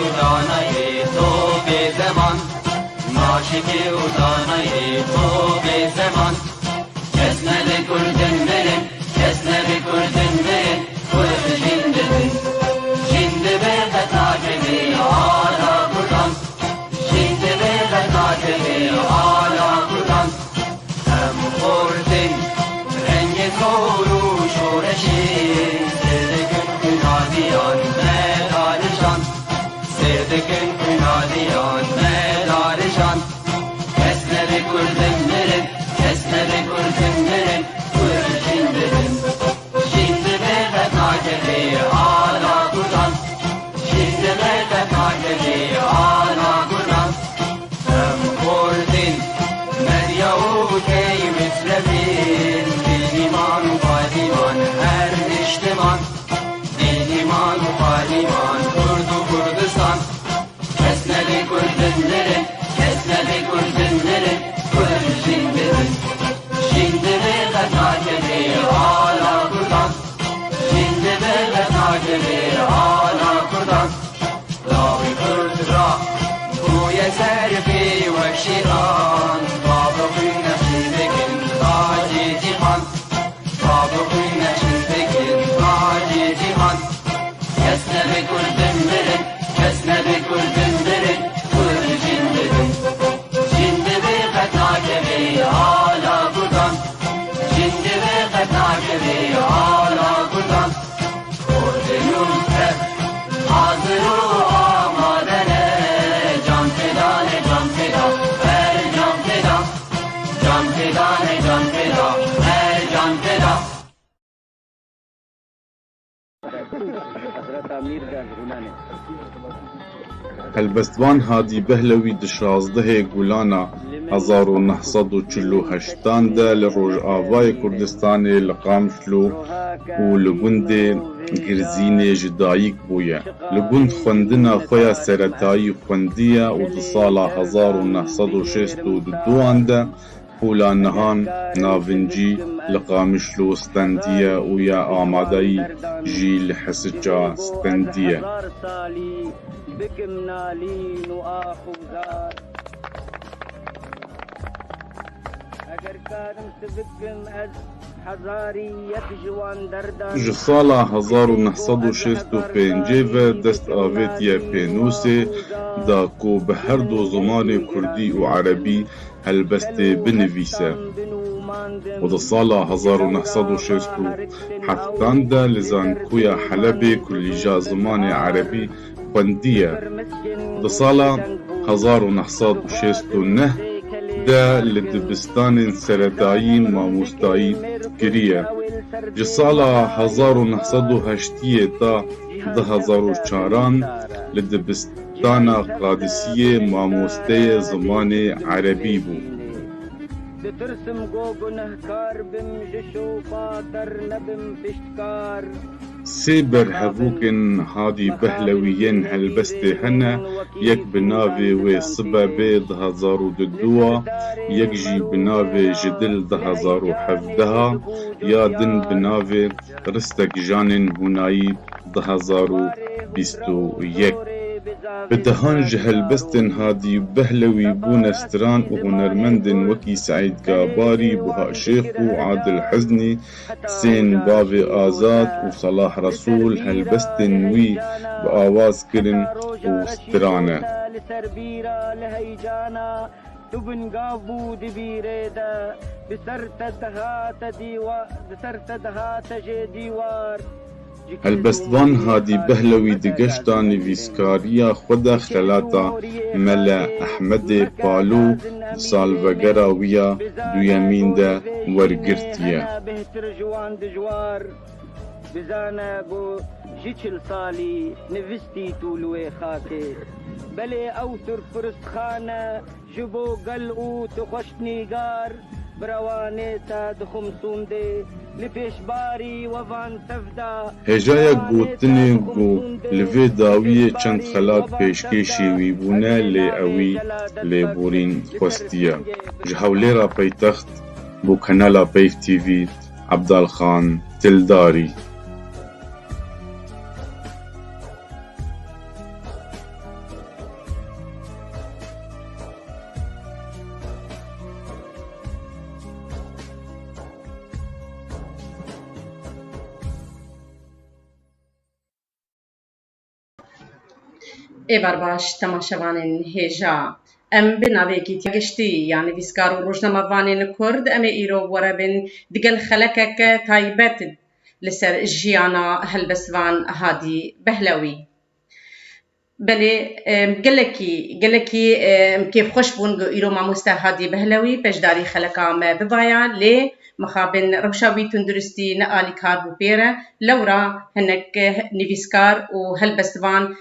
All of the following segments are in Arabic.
ودانه تو به زمان ناشکی ودانه تو به زمان کس نبی کردن برن کس نبی کردن برن کرد جندبن جندبه بتاجبی آلا کردن جندبه بتاجبی آلا کردن هم خوردن رنگ کورو شورشی سردکن کنادیان مدارشان سردکن کنادیان مدارشان کس نبی کردن برن کس نبی کردن برن کرد جندبن جندبه بتاجبی آلا کردن جندبه بتاجبی آلا کردن هم خوردن مریو کی مثلفین دینیمان و پادیمان هر اجتمان دینیمان و پادیمان کرد و کردستان کس نبی کردن برن کس نبی کردن برن کرد جندبن جندبه بتاجبی آلا کردن جندبه بتاجبی آلا کردن لاوی کرد را بوی سرفی و شیران بابا خوی نشیدکن تاجی جیهان بابا خوی نشیدکن تاجی جیهان کس نبی کردن برن کس نبی کردن برن کرد جندبن جندبه بتاجبی آلا کردن جندبه بتاجبی آلا کردن کردنون هف حاضر و آمادنه جان فدان جان فدا هر جان فدا جان فدان جان فدا هر جان فدا هەلبەستوان هادی بەهلەوی di 16 گولانا 1948 de li Rojavayê Kurdistanê li Qamişlo û li gundê Girzînê ji dayîk bûye. Li gund xwendina xwe ya seretayî xwendiye û di sala 1962 de Pûla Nihan navincî li Qamişlo stendiye û ya amadeyî jî li Hesiça stendiye. بكم نالين وآخوزار اگر كادم تبكم از حزاريت جوان دردان Ji sala 1965 ve dest avêtiye pênûsê da ku bi her du zimanê Kurdî û Erebî helbestê binivîse. û di sala 1967 de li Zankuya Helebê kullîja zimanê Erebî xwendiye. Di sala 1969 de li dibistanên seretayî mamostayî kiriye. Ji sala 1980 ta 2004 li dibistana Qadisiyê mamosteyê zimanê Erebî bû. بترسم گو گنهکار بم جشو پاتر نبم پشتکار Sê berhevûkên Hadî Behlewîyên helbestê hene, yek bi navê wê Sibebê 2002, yek jî bi navê Jidil 2017 ya din bi navê Ristek Janên Hunayî 2021. Bi dehan ji helbestên Hadî Behlewî bûne stran û hunermendên wekî Seîd Gabarî, Buha Şêx û Adil Hiznî, Hüsên Bavê Azad û Salah Resûl helbestên wî bi awaz kirin û strane. تو بنقابو دبيريدا بسرت دهات جي ديوار Helbestvan Hadî Behlewî di geşta nivîskariya xwe de xelata Mele Ehmedê Palû di salvegera wî ya duyemîn de wergirtiye. بزانا بو جيشل صالي نفستي تولوي خاكي بلي اوتر فرست خانة جبو قلقو تخشني قار بروانيتا دخم سوندي لپیش باری وفان تفدا هێژایە گوتنê got li vê dawiyê çend xelat pêşkêşî wî bûne lê ewî lêborîn xwestiye. Ji Hewlêra paytext bû kanala Peyv TV, Ebdalxan Tildarî. ایبار باش تماشاوانین هیجا ام بناویکی تگشتی یعنی ویسکار و روزنامه‌وانین کرد ام ایرو ورابن دگل خلکک تایبت لسر جیانا هلبسوان هادی بهلوی بله گلکی كيف خوش بون إيرو ماموستا هادي بهلوي بجداري خلقا ما ببايا لي مخابن روشاوي تندرستي نقالي كار بوبيرا لورا هنك نيفيسكار وهلبستوان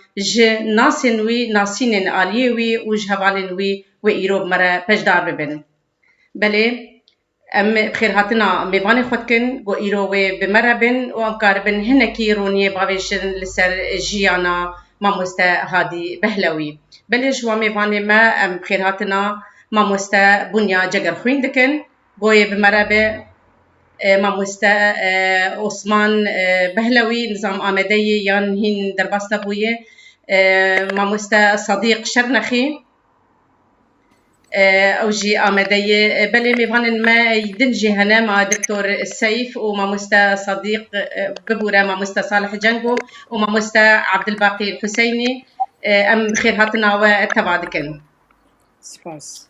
ناسين نقاليوي وجهوالنوي وإيرو مرا بجدار ببن بله ام بخير هاتنا ميفاني خودكن جو إيروي بمربن وام كاربن هنكي روني باويشن لسر جيانا ماموستا هادي بهلوي بلش وميفاني ما ام بخير هاتنا ماموستا بنيا جگر خوين دكن جوي بمربه ماموستا عثمان بهلوي نظام آمدي يان هين درباستا بويه ماموستا صديق شرنخي او جي آمدية بلي ميفان ما يدنجي هنا مع دكتور السيف ومع مستا صديق ببورة مع مستا صالح جنجو ومع مستا عبد الباقي الحسيني ام خير هاتنا وتبعدكن سپاس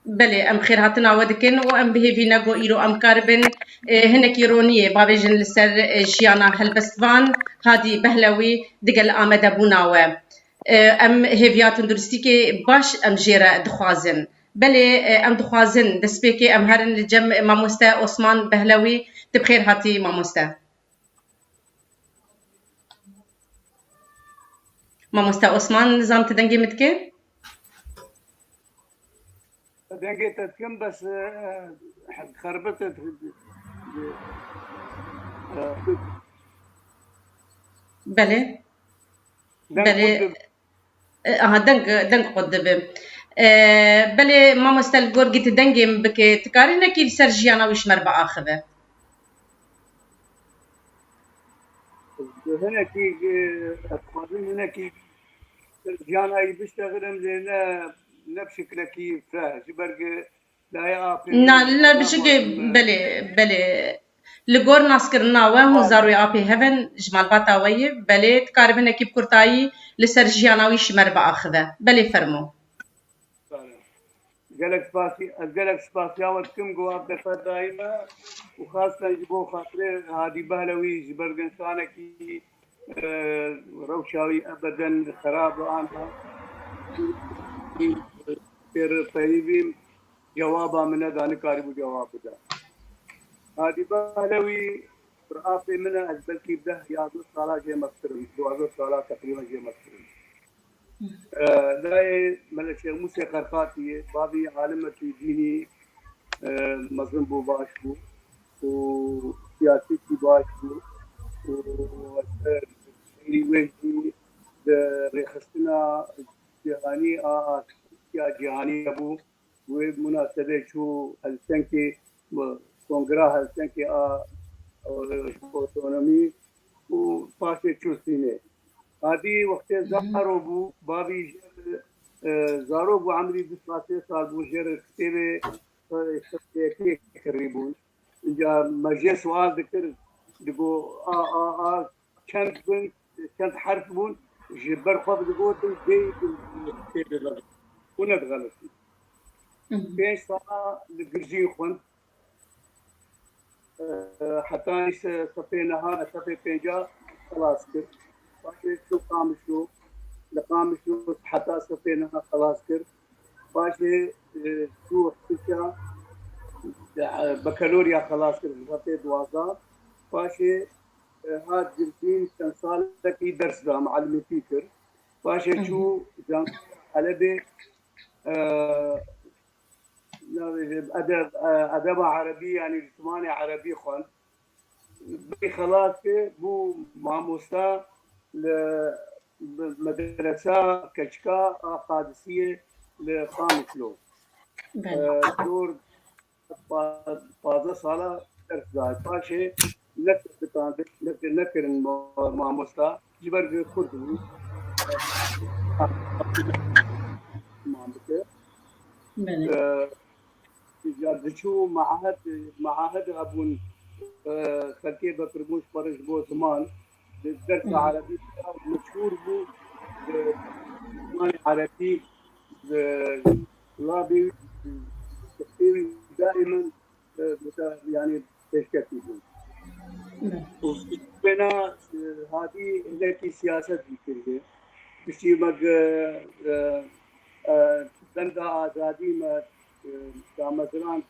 بلي ام خير هاتنا ودكن وام به فينا جو ايرو ام كاربن هنك يرونيه بابيجن لسر جيانا هلبستوان هادي بهلوي دقل آمده بوناوه ام هیویات درستی باش ام جیره دخوازن بله ام دخوازن دسپیکی ام هرن لجم ماموستا عثمان بهلوی تبخير هاتي ماموستا عثمان نظام تدنگي متكي دنگي تتكم بس خربطت بله دنگ قدبه بله ماموستا الگورگي تدنگي بكي تكارينا كي سرجيانا وش مربع آخذه هنا كي أتخاذين هنا كي سرجيانا يبشتغلن لنا نبشكل كي فراش برق لا يعافي لا بشكل بله لگور ناسکرنا و هم زاروی آبی هفن جمال باتاوی بله تکاربن اکیب کرتایی لسر جیاناوی شمر با آخذه بله فرمو قالك سباسي عوض كم جواب دفع دائما وخاصة يجيبوا خاطر هادي بهلوي جبر إنسانة كي روشاوي أبدا خراب عنها في طيبين جوابا من ذلك قارب جواب ده هادي بهلوي رأفي منها البلكي بده يعطوا صلاة جي مصري يعطوا صلاة تقريبا جي مصري لا ملك شيخ موسى قرقاتي بابي عالمة ديني مظلوم بو باشبو وسياسي باشبو ويجي رخصتنا جهاني يا جهاني ابو ومناسبة شو هالسنكي كونغرا هالسنكي اوتونومي وفاشي شو سيني هذه وقت زارو بو بابي زارو بو عمري 23 سال بو جر كتيبه تقريبا جا مجي سؤال ذكر دقو كانت حرف بون جبر خب دقو دي كتيبه ونت غلط بيش صار لقرجي خون حتى صفيناها صفي بيجا خلاص كده باشه شو لقامشو حتى صفيناها خلاص كر باشه شو حسيتها بكالوريا خلاص كر غطي دوازا باشه هاد جلسين كان صالك درس دا معلمي فكر باشه شو جام حلبي أدب عربي يعني ثمانية عربي خون خلاص بو ماموستا لمدرسة كشكا قادسية لخامسلو دور فاضل صالة درس داد باشي نكر ماموستا جبر خردو شو معاهد أبون خلكي بفرموش برج بو زمان الدرس عربي مشهور بو عربي رابي دائما يعني تشكي وبنا هذه التي سياسة ذكرها بشي مج دندا آزادی ما مثلا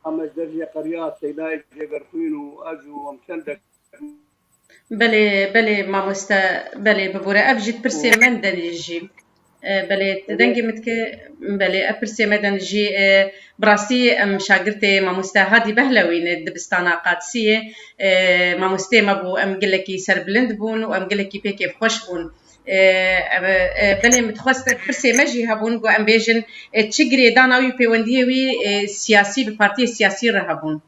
أما درجة قريات سيداي جبرتين وأجو ومشندك بله مامۆستا بله ببوره افجد پرسێ من دەنێژی بله دەنگی متکە بله ئەپرسێ مەدەنژی بڕاستی ئەم شاگرتێ مامۆستا هادی بەهلەوین دبستانە قادسیە مامۆستێ مەبوو ئەم گەلێکی سەربلند بوون و ئەم گەلێکی پێکێ خۆش بوون بله متخواست پرسێ مەژی هەبوون گۆ ئەم بێژن چ گرێداناوی پەیوەندیەوی سیاسی بە پارتی سیاسی ڕە هەبوون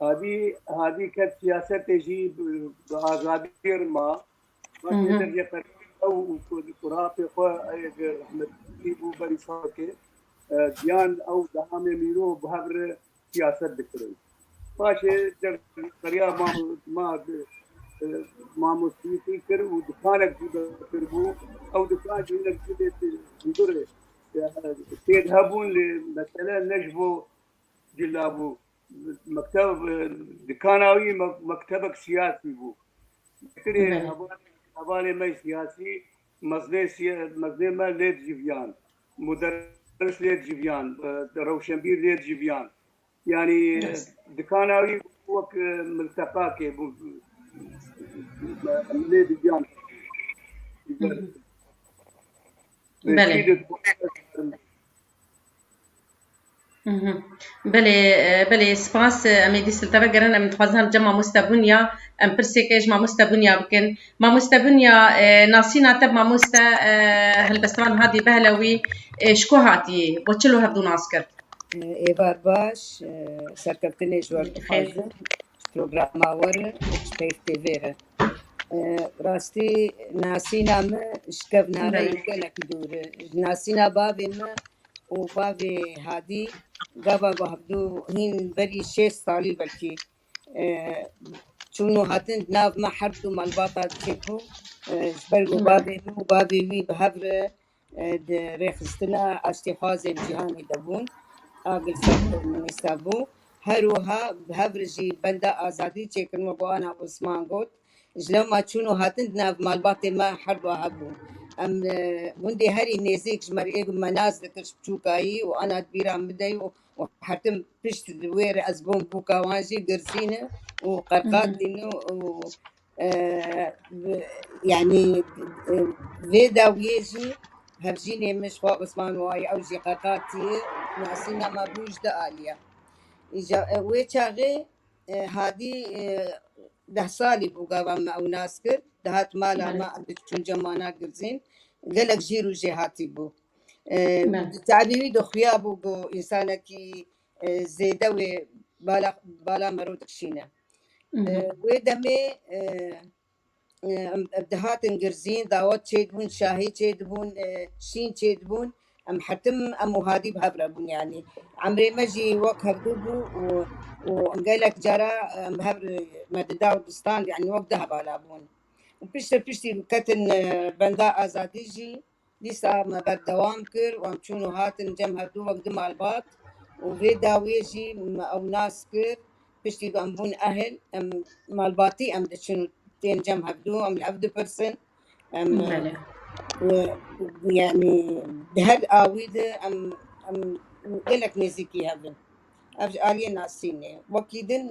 هذه كانت سياسة تجي بآزادي ما أو كرافي خو أحمد بو بريساكي ديان أو دهام ميرو بهبر سياسة بكري ماشي قرية ما مستوي كر ودكانك كربو أو دكان جنك كده تذهبون مثلا نجبو جلابو مكتب دكاناوي مكتبك سياسي بو كده حوالي ما سياسي مصدر ما ليد جيفيان مدرس ليد جيفيان روشنبير ليد جيفيان يعني دكاناوي وك ملتقاك بو ليد جيفيان بله سپاس امی دیسل تبا گرن ام تخوازن جمع مستبونیا ام پرسیکش ما مستبونیا بکن ما مستبونیا ناسینا تب ما مستا هلبستان هادی بهلوی شکو هاتی و چلو هبدو ناس کرد ایوار باش سرکفتنی جوار تخوازن پروگرام آور شپیفتی ویره راستی ناسینا ما شکف ناره گلک دوره ناسینا بابی ما و بابی هادی گابا بهبدو هین بری 6 سالی بلکی چونو هاتن ناو ما حردو مالباطا تکو برگو بابی وی بهبر ریخستنا اشتخاز جهانی دبون آگل سر منیستابو هروها بهبر جی بنده آزادی چکن و بانا عثمان گوت جلو ما چونو هاتن ناو مالباطا ما حردو هبون ام وندي هري نيزيك جمر ايغ مناز دكرش بچوكاي وانا بيرام بداي وحتم بشت وير ازبون بوكا واجي قرسينه وقرقات دينو يعني فيدا ويجي هرجيني مش فوق عثمان واي او جي قرقاتي ناسينا ما بوج دا آلية إجا ويشاغي هادي 10 سالي بوغا ما او ناسكر دهات مالا ما عندك جمانا قرزين قالك جيرو جهاتي بو تعبيري دو خيابو بو إنسانكي زيدوي بالا مرود كشينة ويدمي دهات قرزين داوات شيدبون شاهي شيدبون شين شيدبون ام حتم امو هادي بهبربون يعني عمري مجي وقت هبدوبو وقالك جرى بهبر مدداو دستان يعني وقت دهب على بون وبشتي كتن بندا ازاديجي لسه ما بدوام كر وامشونو هاتن جم هبدو وقت مع الباط وفيدا ويجي او ناس كر بشتي بامبون اهل ام مع الباطي ام دشنو تين جم هبدو ام العبد برسن ام يعني بهاد آويد ام قلك نزيكي هذا آلية ناسيني وكيدن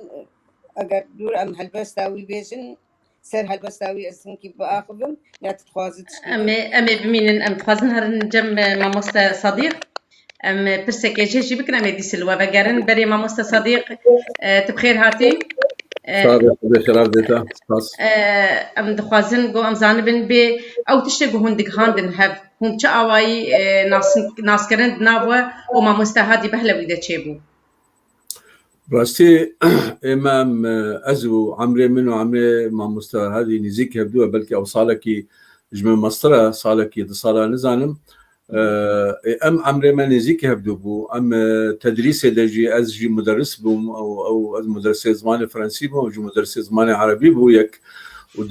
اگر دور ام هلبستاوي بيجن سر هلبستاوي اسمكي بآخذهم لا تتخوازت امي بمين ام تخوازن هرن جم ماموستا صديق ام برسك جيجي بكن امي دي سلوى بقرن بري ماموستا صديق تبخير هاتي بخير ديتا ام دخوازن جو ام زانبن بي او تشتغو هندق هاندن هف هم چه آوائی ناس کرند ناوه و ماموستا هادی بهلوی ده چه بو راستي امام ازو عمري منو عمري ما مستوى هذه نزيك هبدوها بلكي او صالكي جمع مصرة صالكي اتصالا نزانم ام عمري ما نزيكي هبدوبو ام تدريس دجي ازجي مدرس بو او مدرس زماني فرنسي بو او مدرس زماني عربي بو يك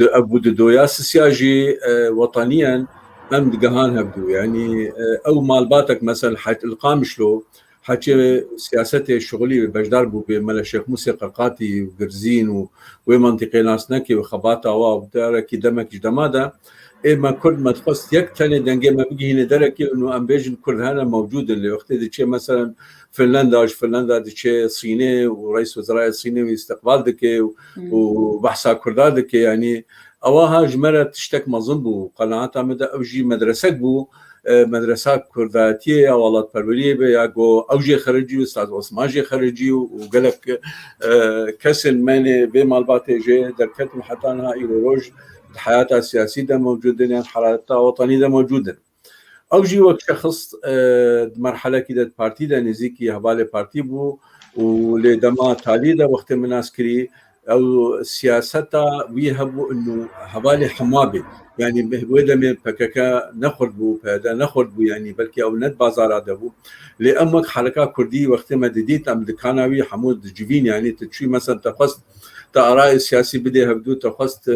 ابو دويا سياجي وطنيا ام دقهان هبدو يعني او مالباتك مثلا حيت القامشلو حكي سياستي الشغلي بجدار بو بملا شيخ موسى قرقاتي وقرزين ومنطقه ناسنكي وخباطه وبدارك دمك جدماده ما كل ما تخص يكتني دنجي ما بيجي هنا دركي انه ام بيجن كل هنا موجود اللي وقت دي مثلا فنلندا دي صيني ورئيس وزراء الصيني واستقبال دكي وبحثا كردار دكي يعني اواها جمره تشتك مظنبو قناعتها مدى اوجي مدرسه بو مدرسه كرداتيه والله بروليه بياغو اوجي خريجي استاذ عثمان جي خريجي وقالك كسن ماني بمالباتي جي دركتهم حتى انها ايروج حياتها السياسية ده موجودة يعني حرارتها وطنية ده موجودة أو جي وقت شخص مرحلة كده بارتي ده نزيكي هبالي بارتي بو ولدما تالي ده وقت من عسكري أو سياستها ويهبو إنه هبالي حمابي يعني بهودا من بكاكا نخرج بو هذا نخرج بو يعني بلكي أو ند بازار دبو لأمك حركة كردي وقت ما ديت أم دكاناوي حمود جيفين يعني تشوي مثلا تقصد تأراء السياسي بدي هبدو تخصت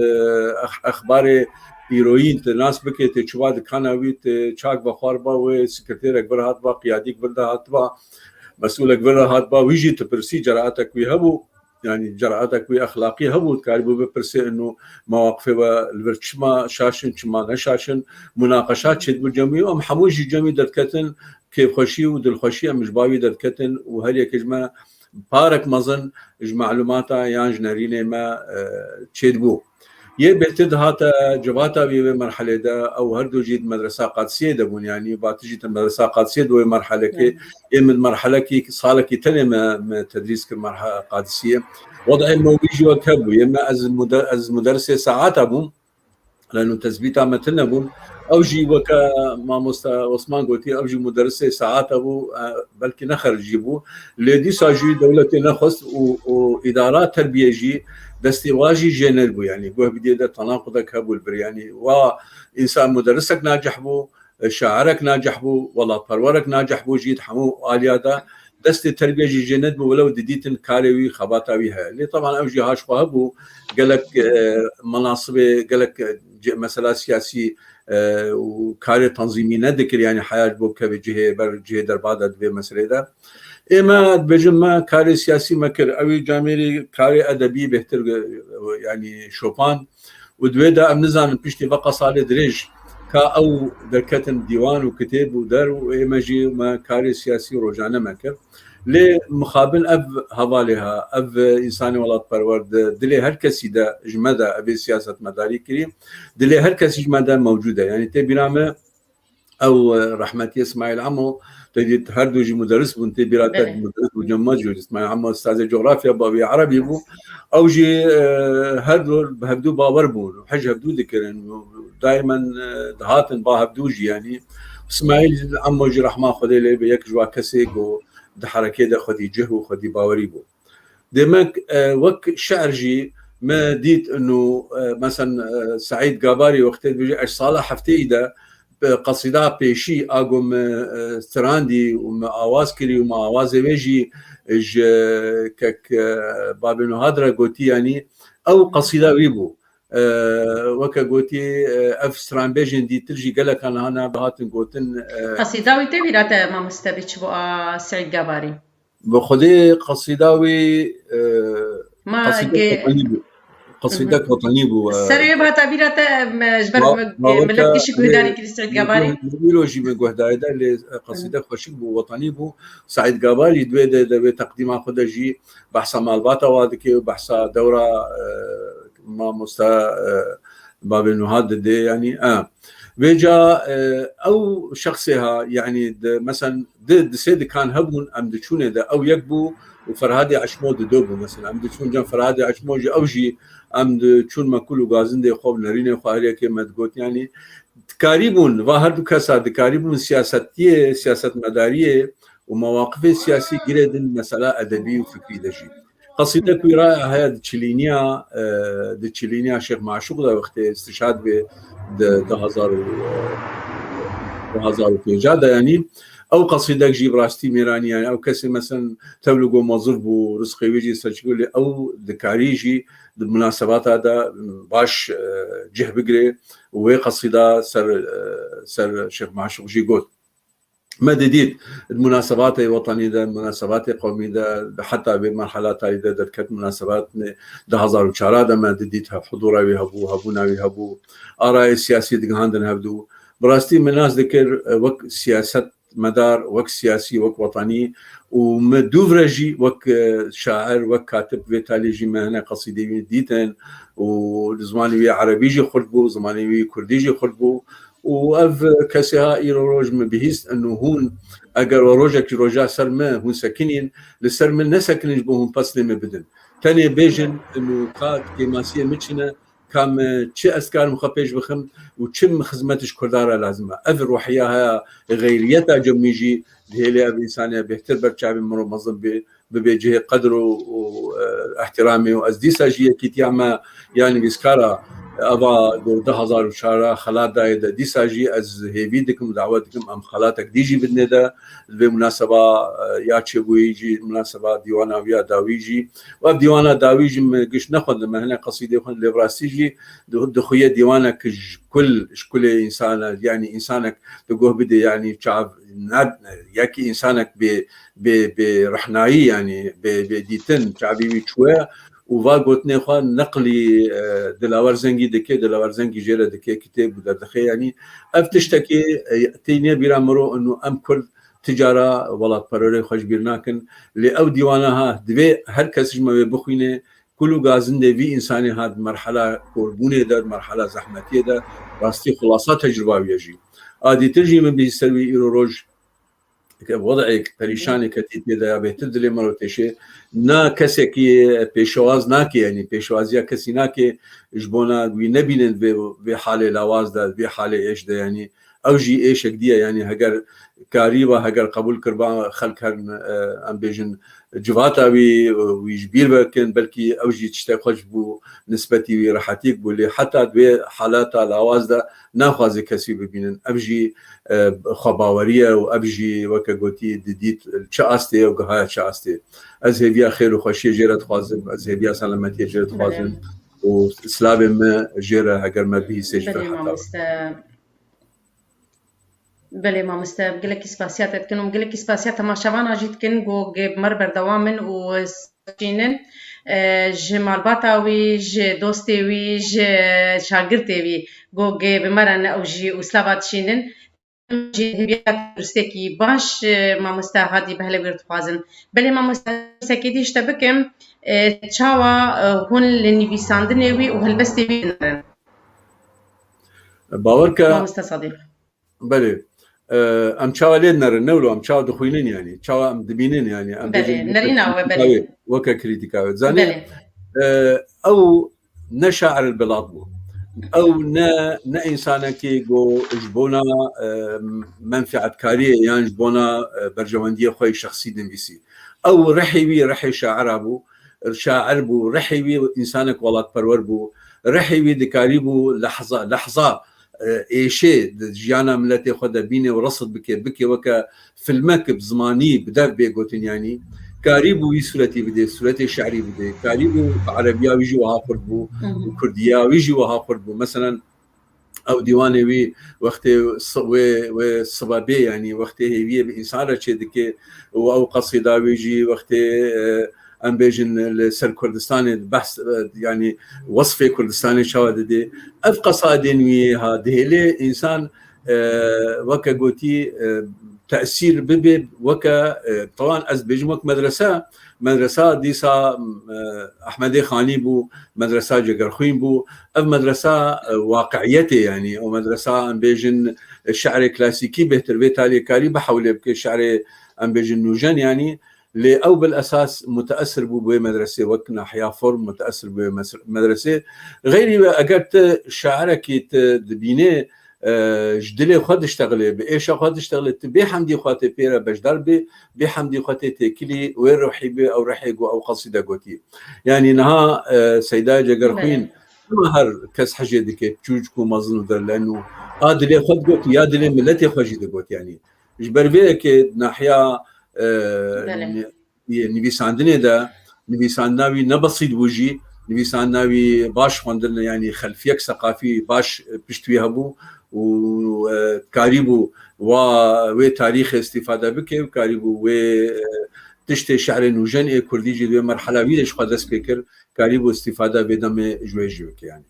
أخبار إيروين الناس بكي تشواد كاناوي تشاك بخاربا وسكرتير أكبر هاتبا قيادي أكبر هاتبا مسؤول أكبر هاتبا ويجي تبرسي جرأتك ويهبو يعني جرأتك وأخلاقي هبو تكاربو ببرسي إنه مواقفه والبرشما شاشن شما نشاشن مناقشات شد بالجميع وأم حموجي جميع دركتن كيف خشي ودل خشي مش باوي دركتن وهل يكجما بارك مظن معلوماتها يانج نارينه ما تشدبو يبتد هاتا جباتا بمرحله ده او هردو جيد مدرسه قادسيه دبون يعني باتجي مدرسه قادسيه دو مرحله كي من مرحله كي صالك تنم تدريس كمرحله قادسيه وضع موجي وكبو يما از مدرسه ساعات ابو لانه تثبيتها متنبون او جي وكا ما مستا عثمان قلتي او جي مدرسه ساعات ابو بلكي نخر جيبو لدي ساجي دولتي نخص وادارات تربيه جي دستواجي جنرال بو يعني بو بدي ده تناقضك هبو البرياني وانسان مدرسك ناجح بو شاعرك ناجح بو والله پرورك ناجح بو جيت حمو اليادا دست التربيه جي جند بو ولو ديتن كاريوي خباتاوي هي اللي طبعا او جي هاش هبو قالك مناصب قالك مسألة سياسي وكاري تنظيمي ندكر يعني حياة بوكا بجهة برجهة دربادة دبي مسألة ده إما بجمع كاري سياسي مكر أوي جاميري كاري أدبي بهتر يعني شوبان ودويدا أمنزان بيشتي بقى صالي دريج كا أو دركتن ديوان وكتاب ودار وإما جي ما كاري سياسي رجعنا مكر لمقابل أب هوالها أب إنساني ولاد برورد دلي هر كسي دا جمدا أبي سياسة مداري كريم دلي هر كسي جمدا موجودة يعني تبيرامه أو رحمتي إسماعيل عمو تجد هردو جي مدرس بنتي بيراتات مدرس وجماج إسماعيل عمو أستاذ جغرافيا بابي عربي بو أو جي هردو بهبدو باور بو حج هبدو ذكرن دائما دهاتن باهبدو جي يعني إسماعيل عمو جي رحمة خدي لي بيك جوا كسيق ده حركة ده خدي جه وخدي باوري بو دمك وك شعر جي ما ديت انه مثلا سعيد قاباري وقت بيجي صالح حفتي ده قصيدة بيشي اقوم ستراندي وما اواز كري وما اواز بيجي كك بابنو هادرا قوتي يعني او قصيدة ويبو وكا قوتي اف ستران بيجن دي ترجي قالك انا هنا بهاتن قوتن قصيداوي تبيرات ما مستبيتش بو سعيد قاباري بخدي قصيداوي ما قصيدة وطني بو سري بها تعبيرات جبر ملكش كهداني كري سعيد قاباري بيولوجي من قهدايدا اللي قصيدة خوشك بو وطني بو سعيد قاباري دوي تقديم خد جي بحثا مالباتا وادكي بحثا دورة ما مستا باب النهاد دي يعني بيجا او شخصها يعني مثلا سيد كان هبون ام دشونه ده او يكبو وفرهادي عشمود دوبو مثلا ام دشون جن فرهادي عشموجي او جي ام دشون ما كله غازن دي خوب نرينه خاريه كما تقول يعني تقريبا وهر كسا تقريبا سياسه مداريه ومواقف سياسيه جريدن مساله ادبي وفكري دجي قصيدة كويرا هي دتشيلينيا شيخ معشوق ده وقت استشهاد ب 2000 2000 جاده يعني او قصيده جيب راستي ميراني يعني او كسي مثلا تولقوا موظف بو رزقي ويجي سجلي او دكاريجي بالمناسبات هذا باش جه بقري وقصيده سر شيخ معشوق جي قول ما جديد المناسبات الوطنية ده المناسبات القومية ده حتى بمرحلات هاي ده كانت مناسبات ده هزار وشارع ده ما جديدها حضورها ويهبو هبونا ويهبو آراء السياسية دي عندنا هبدو براستي من الناس ذكر وقت سياسة مدار وقت سياسي وقت وطني ومدوفرجي وقت شاعر وقت كاتب فيتالي جي هنا قصيدة ديتن وزماني عربي جي خلبو زماني كردي جي خلبو واف كسها ايروج بهيست انه هون اگر روجك روجا سرما هون ساكنين لسرما نسكن جبوهم بسلم بدن تاني بيجن انه كات كيماسيه متشنا كام تشي اسكار مخبيج بخم وتشم خدمتش كرداره لازمه اف روحيها غيريتها جميجي هي الانسانيه بيحتر برشعب مرو منظم ببيجي قدره واحترامي وازديساجيه كيتياما يعني بيسكارا ابا 2000 شهر خلات دايدا دي ساجي از هيفيدكم دعوتكم ام خلاتك ديجي بالندا بمناسبه يا تشويجي مناسبه ديوانا ويا داويجي وديوانا داويجي مش ناخذ لما هنا قصيده يكون لبراسيجي دخويه ديوانك كل انسان يعني انسانك تقول بدي يعني شعب ياكي انسانك برحناي يعني بديتن شعبي شويه وفاقوتني خوان نقلي دلاور زنجي جيرا دكي كتاب ودردخي يعني افتشتكي تيني بيرامرو انه ام كل تجارة ولات بروري خوش بيرناكن لأو ديوانها دبي هر كسج ما بخوينه كلو غازن دي في انساني هاد مرحلة كوربوني دا مرحلة زحمتية دا راستي خلاصات تجربة ويجي ادي ترجي من بيسروي ايروروج وضعك پریشانی کتی پیدا بهتدلی مروتشه نه کسی که پیشواز ناکی یعنی پیشوازی کسی ناکی جبونا وی نبینند به حال لواز داد به حال ایش ده یعنی اوجی ایش کدیه یعنی هگر کاری و هگر قبول کربا خلق هرن ام بیجن جواتا وی جبیر بکن بلکی اوجی تشتا خوش بو نسبتی وی راحتیک بولی حتی به حالات لواز ده ناخوازی کسی ببینن ابجی خباوریه و ابجی وکا گوتی دیدیت چه آسته و گهایا چه آسته از هیویا خیر و خوشی جیرت خوازم از هیویا سلامتی جیرت خوازم و سلام ما جیره اگر ما بهی سیج فرحتا بله مامستا بقولك سپاسيات تكن وبقولك سپاسيات تماشاوانا جيت كن جو جيب مر بردوامن وسجينن جمال باتاوي ج دوستي ج شاگرتي جو جيب مرن او جي وسلافات شينن جي بيا رستكي باش مامستا هادي بهله ورت فازن بله مامستا سكيدي شتبكم تشاوا هون لنيفيساندني وي وهلبستي باوركا مامستا صديق بله ام چاولين نر نولو ام چاو دخوينين يعني چاو ام دبينين يعني ام نرينا وبلي وكا كريتيكا زاني او نشعر البلاد بو او نا انسانك جو جبونا منفعه كاريه يعني جبونا برجوانديه خوي شخصي دنفيسي او رحي شاعر ابو شاعر بو رحي انسانك ولات پرور بو رحي دكاري بو لحظه ايشي جيانا ملتي خدا بيني ورصد بكي وكا فيلمك بزماني بدر بيقوتين يعني كاريبو يسولتي بدي سولتي شعري بدي كاريبو عربيا ويجي وها قربو وكرديا ويجي وها قربو مثلا او ديواني وي وقتي والصبابي يعني وقتي هي بانسان رشدك او قصيده ويجي وقتي ام بيجن السر كردستاني بحث يعني وصفي كردستاني شاهد اف قصائدين وي هذه لي انسان وكا قوتي تاثير ببي وكا طبعا از بيجمك مدرسه ديسا احمدي خاني بو مدرسه جگرخوين بو اف مدرسه واقعيتي يعني او مدرسه ام بيجن الشعر كلاسيكي بهتر بيتالي كاري بحول بك شعر ام بيجن نوجن يعني اللي او بالاساس متاثر بمدرسه وكنا حياه فورم متاثر بمدرسه غيري اجت شعرك تبينه جدلي خد اشتغلي بايش خد اشتغلي بحمدي خاطي بيرا باش دربي بحمدي خاطي تكلي وين روحي بي او رحيق او قصيده قوتي يعني نها سيدا جقرخين ما هر كاس حاجه ديك تشوجكو مظن در لانه دلي خود قلت يا دلي ملتي خوشي دقوت يعني جبر فيك ناحية نویساندنê de nivîsandinavî ne besîd bû jî nivîsandinavî baş xwendin yani xelfiyek seqafî baş pişt wî hebû û karîbû wa wê tarîxê îstîfade bike karîbû wê tiştê şehrê nûjenê Kurdî jî wê merhela wî de ji xwe dest pê kir karîbû îstîfade vê demê ji wê jî bike yani.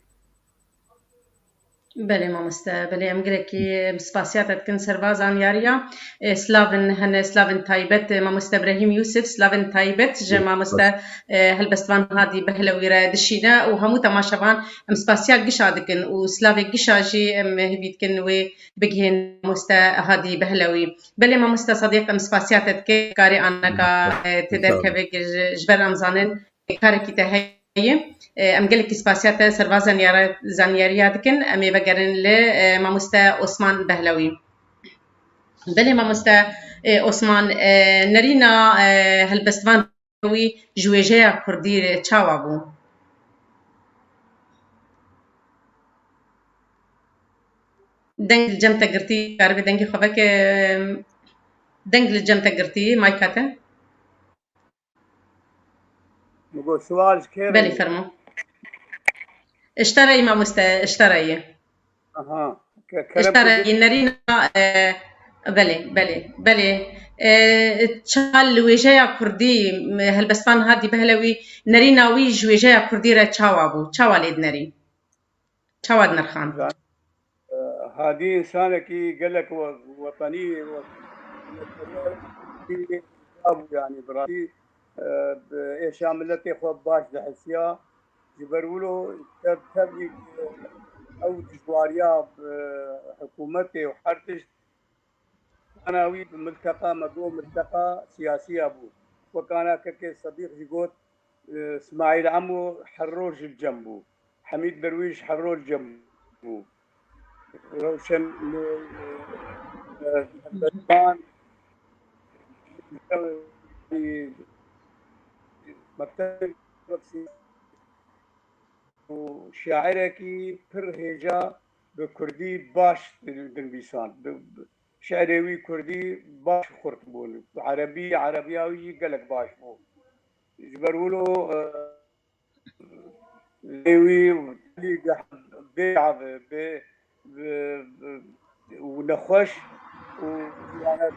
بله مامۆستا بله ئەم گرێکی سپاسیاتەتکن سەربازان یاریە سلاڤن هەنە سلاڤن تایبەت مامۆستا إبراهیم یوسف سلاڤن تایبەت ژە مامۆستا هەلبەستوان هادی بەهلەویرە دشینە و هەموو تەماشەوان ئەم سپاسیا گشا دکن و سلاڤێک گشا ژی ئەم هەبیتکن وێ بگهێن مامۆستا هادی بەهلەوی بله مامۆستا سەدیق ئەم سپاسیاتەتکێ کاری ئانەکە تێدەرکەوێک ji ber em zanin karekî te heye em gelekî spasiyata serbazan zanyariya dikin em ê vegerin li mamoste Osman Behlewî. Belê mamoste Osman nerîna helbestvan wî ji wêjeya Kurdî çawa bû? Deng li cem te girtî karibê dengê xwe veke deng li cem te girtî mayka te? نقول سؤال كيف بلي فرمو اشتري ما اشتري اها اشتري نرينا بلي تشال ويجايا كردي هلبستان هادي بهلوي نرينا ويج ويجايا كردي را تشاوابو تشاواليد نري تشاواد نرخان هادي انسانه كي قال لك وطني يعني براسي ايش عملتي خو باش دحسيا جبرولو تبني او دجواريا حكومتي وحرتش انا وي بملتقى مدو ملتقى سياسي ابو وكان كي صديق يقول اسماعيل عمو حروج الجنبو حميد درويش حروج جنبو روشن مكتب وشاعركي پر هجا بكردي باش دنبيسان شعري كردي باش خرط بول عربياوي قالك باش بو جبرولو ليوي بيع ونخش ويعني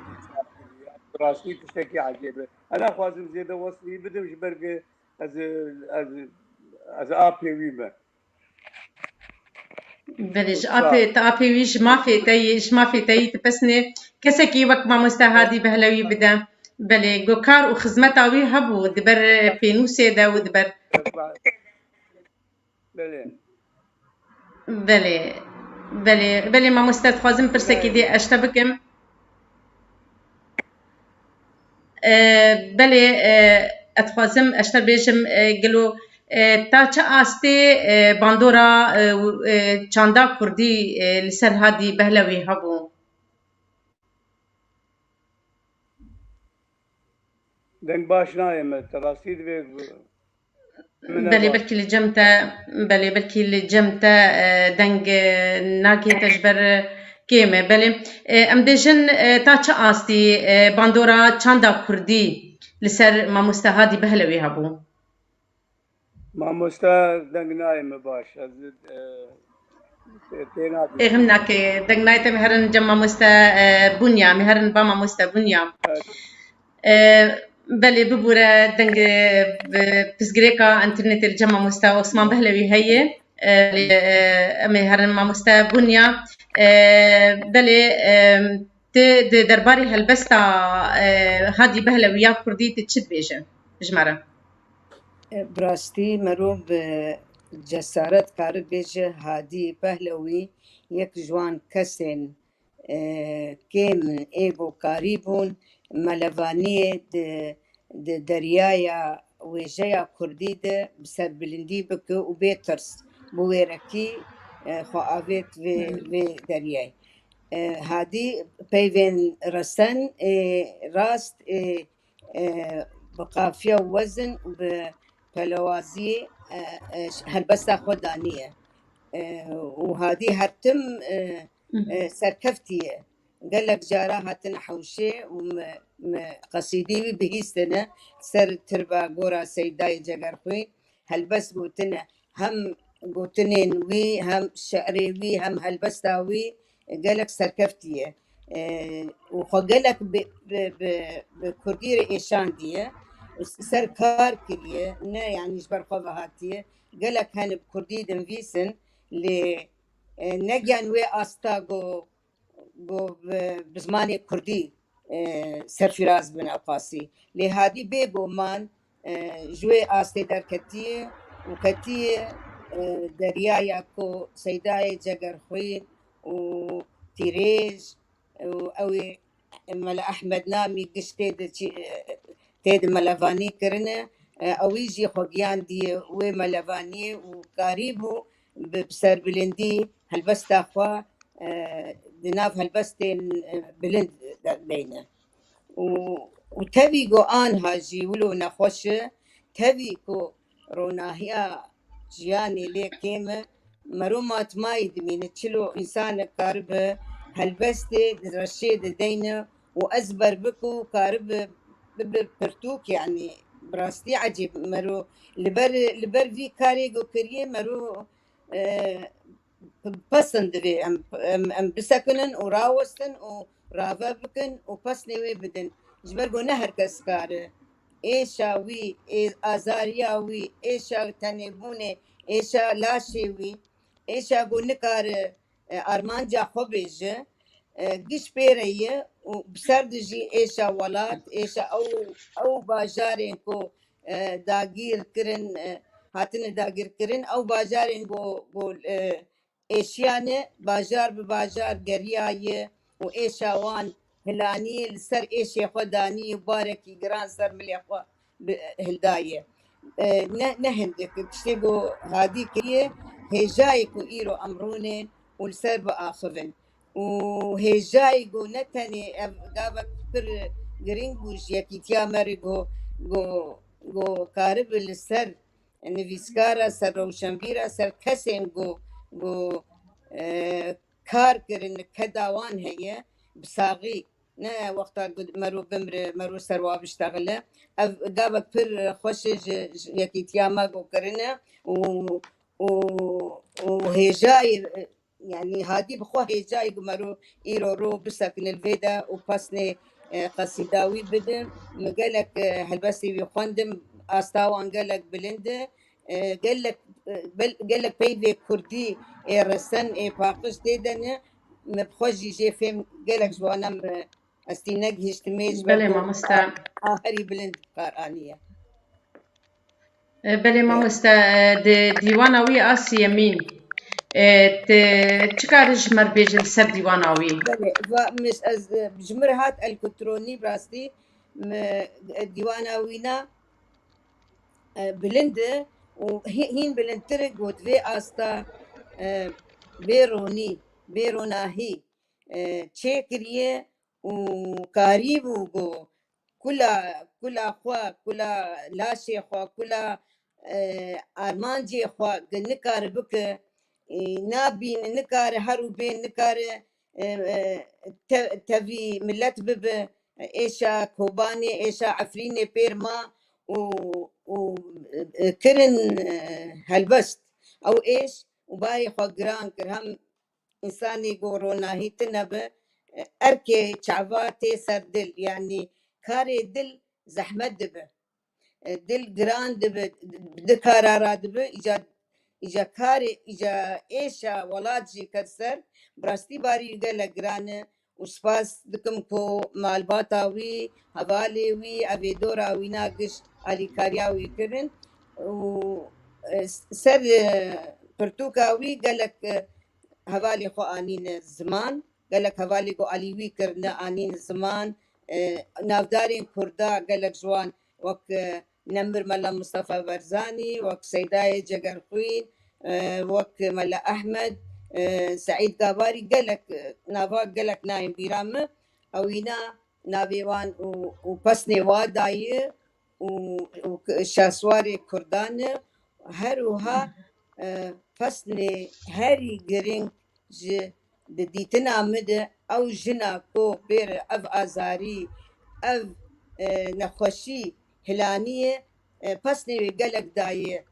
راسي تشتكي عجيبه انا خوازم زياده وصلي بدم جبرق از ابي ويبا بلج ابي ويش ما في تي تبسني كسكي وقت ما مستهادي بهلوي بدا بلي جوكار وخدمتاوي هبو دبر بينوسي دا ودبر بلي ما مستد خوازم برسكي دي اشتبكم بله اتخوازم اشتر بیشم گلو تا چه آسته باندورا چاندا کردی لسر هادی بهلوی هبو دنگ باش نایم تراسید به بله بلکه لجمتا دنگ ناگی تجبر کیمه بله ام دیجن تا چه آستی باندورا چاندا کردی لسر مامۆستا هادی بەهلەوی هەبوو مامۆستا دەنگ نایمە باش هم ناکێ دەنگ نایتە مهرن جەم مامۆستا بونیا مهرن با مامۆستا بونیا بله ببورە دەنگ پزگرێکا ئەنترنێتێ جەم مامۆستا عوسمان بەهلەوی هەیە ئەمێ هەرن مامۆستا بونیا بله درباري هلبستا هادي بهلوي يا كردي تشد بيجن جمرة براستي مروب جسارت كارب بيجه هادي بهلوي يك جوان كسن كيم ايبو كاريبون ملفانية دريايا ويجايا كردي ده بسر بلندي بك وبيترس بويركي خو آفيت في درياي هادي بيفين رسن راست بقافية ووزن بلوازي هلبسة خدانية وهادي هتم سركفتية قال لك جارا هاتن حوشي قصيدي بهيستنا سر تربا قورا سيداي جاقرخوي هل بس قوتنا هم قوتنين وي هم شعري وي هم هلبستا وي قال لك سركفتية وقال لك بكردير إيشان ديه سر كار كريه نا يعني جبر خوفا هاتيه قال لك هن بكردي دنفيسن ل نجان وي استا جو بزماني كردي سر فراز بن عقاسي لهادي بيبو مان جوي استي دركتيه وكتيه دريايا كو سيداي جگر خوين وتيريج او ملا احمد نامي قشتي تيد ملافاني كرنا او يجي خوغيان دي وي ملافاني وقريبو بسر بلندي هلبستا اخوا دناف هلبستين بلند بينه وتبي جو ان هاجي ولو نخوش تبي كو روناهيا جياني لي كيما مرومات ما يدمين تشلو انسان كارب هلبستي رشيد دينا وازبر بكو كارب برتوك يعني براستي عجيب مرو لبر في كاري جو كريه مرو پسند بی ام بسکنن و راوستن و رافا بکن و پس نوی بدن جبر گو نه هر کس کاره ایشا وی آزاریا وی ایشا تنبونه ایشا لاشی وی ایشا گو نکار آرمان جا خوبیجه گیش پیره و بسردجی ایشا ولات ایشا او باجارین کو داگیر کرن هاتن داگیر کرن او باجارین گو ایشیانه باجار به باجار گریایه و ایشاوان هلانی لسر ایشی خودانی بارکی گران سر ملی خو هلدایه نه هندك تشتيقو هادي كريه هجايكو إيرو أمرونين والسر بآخذن وهجايكو نتني قابك بر جرينجوش يكيتيا مريقو جو كارب السر نفيسكارا سر روشنبيرا سر كسين جو كار كرن كداوان هي بساغي نا وقتا قد مرو بمر مرو سروا بشتغله قابك بر خوشج يكيتياما جو كرنا وهجاي يعني هادي بخوا هجاي مرو إيرو رو بسكن الفيدا وبسني قصيداوي بدم مقالك هلبسي بيخوندم أستاوان قالك بلنده قالك بيبي كردي رسن باقش ديدن مبخوجي جي فيم قالك جوانا استيناق هشتميج بله مامستا هري بلند قارانية بله مامستا دیواناوی آسی یمین چکارش مر بیجن سر دیواناوی بله ومش از بجمرهات الكتروني براستي ديواناوينا بلنده وهين بلنترق ودفي آستا بيروناهي تشيكريه وكاريب وجو كلا أخوا كلا لاشي أخوا كلا أرمانجي أخوا نكار بك نابين نكار هروبين نكار تبي ملت بب إيشا كوباني إيشا عفريني بيرما وكرن هالبست أو إيش وباي خقران كرهم إنساني قورونا هي تنبه أركي شعباتي سردل يعني كاري دل زحمة دبه دل جران دبه دكارارا دبه إجا كاري إجا إيشا ولادجي كسر براستي باري يقال جرانه وسباس دكم كو مالباتاوي هواليوي أبيدوراوي ناقش علي كارياوي كرن وسر برتوكاوي قالك هوالي خو آنين الزمان قالك هوالي خو عليوي كرنا آنين الزمان نافدارين كردا قالك جوان وك نمر ملا مصطفى برزاني وك سيداي جقرخوين وك ملا أحمد سعيد قاباري قالك نافا قالك نايم بيرام أوينا نابيوان وبسني واداي وشاسواري كردان هروها فسني هاري جرين ديتنا مد أو جنا كو بير أف آزاري أف نخوشي هلانية بسني قالك داية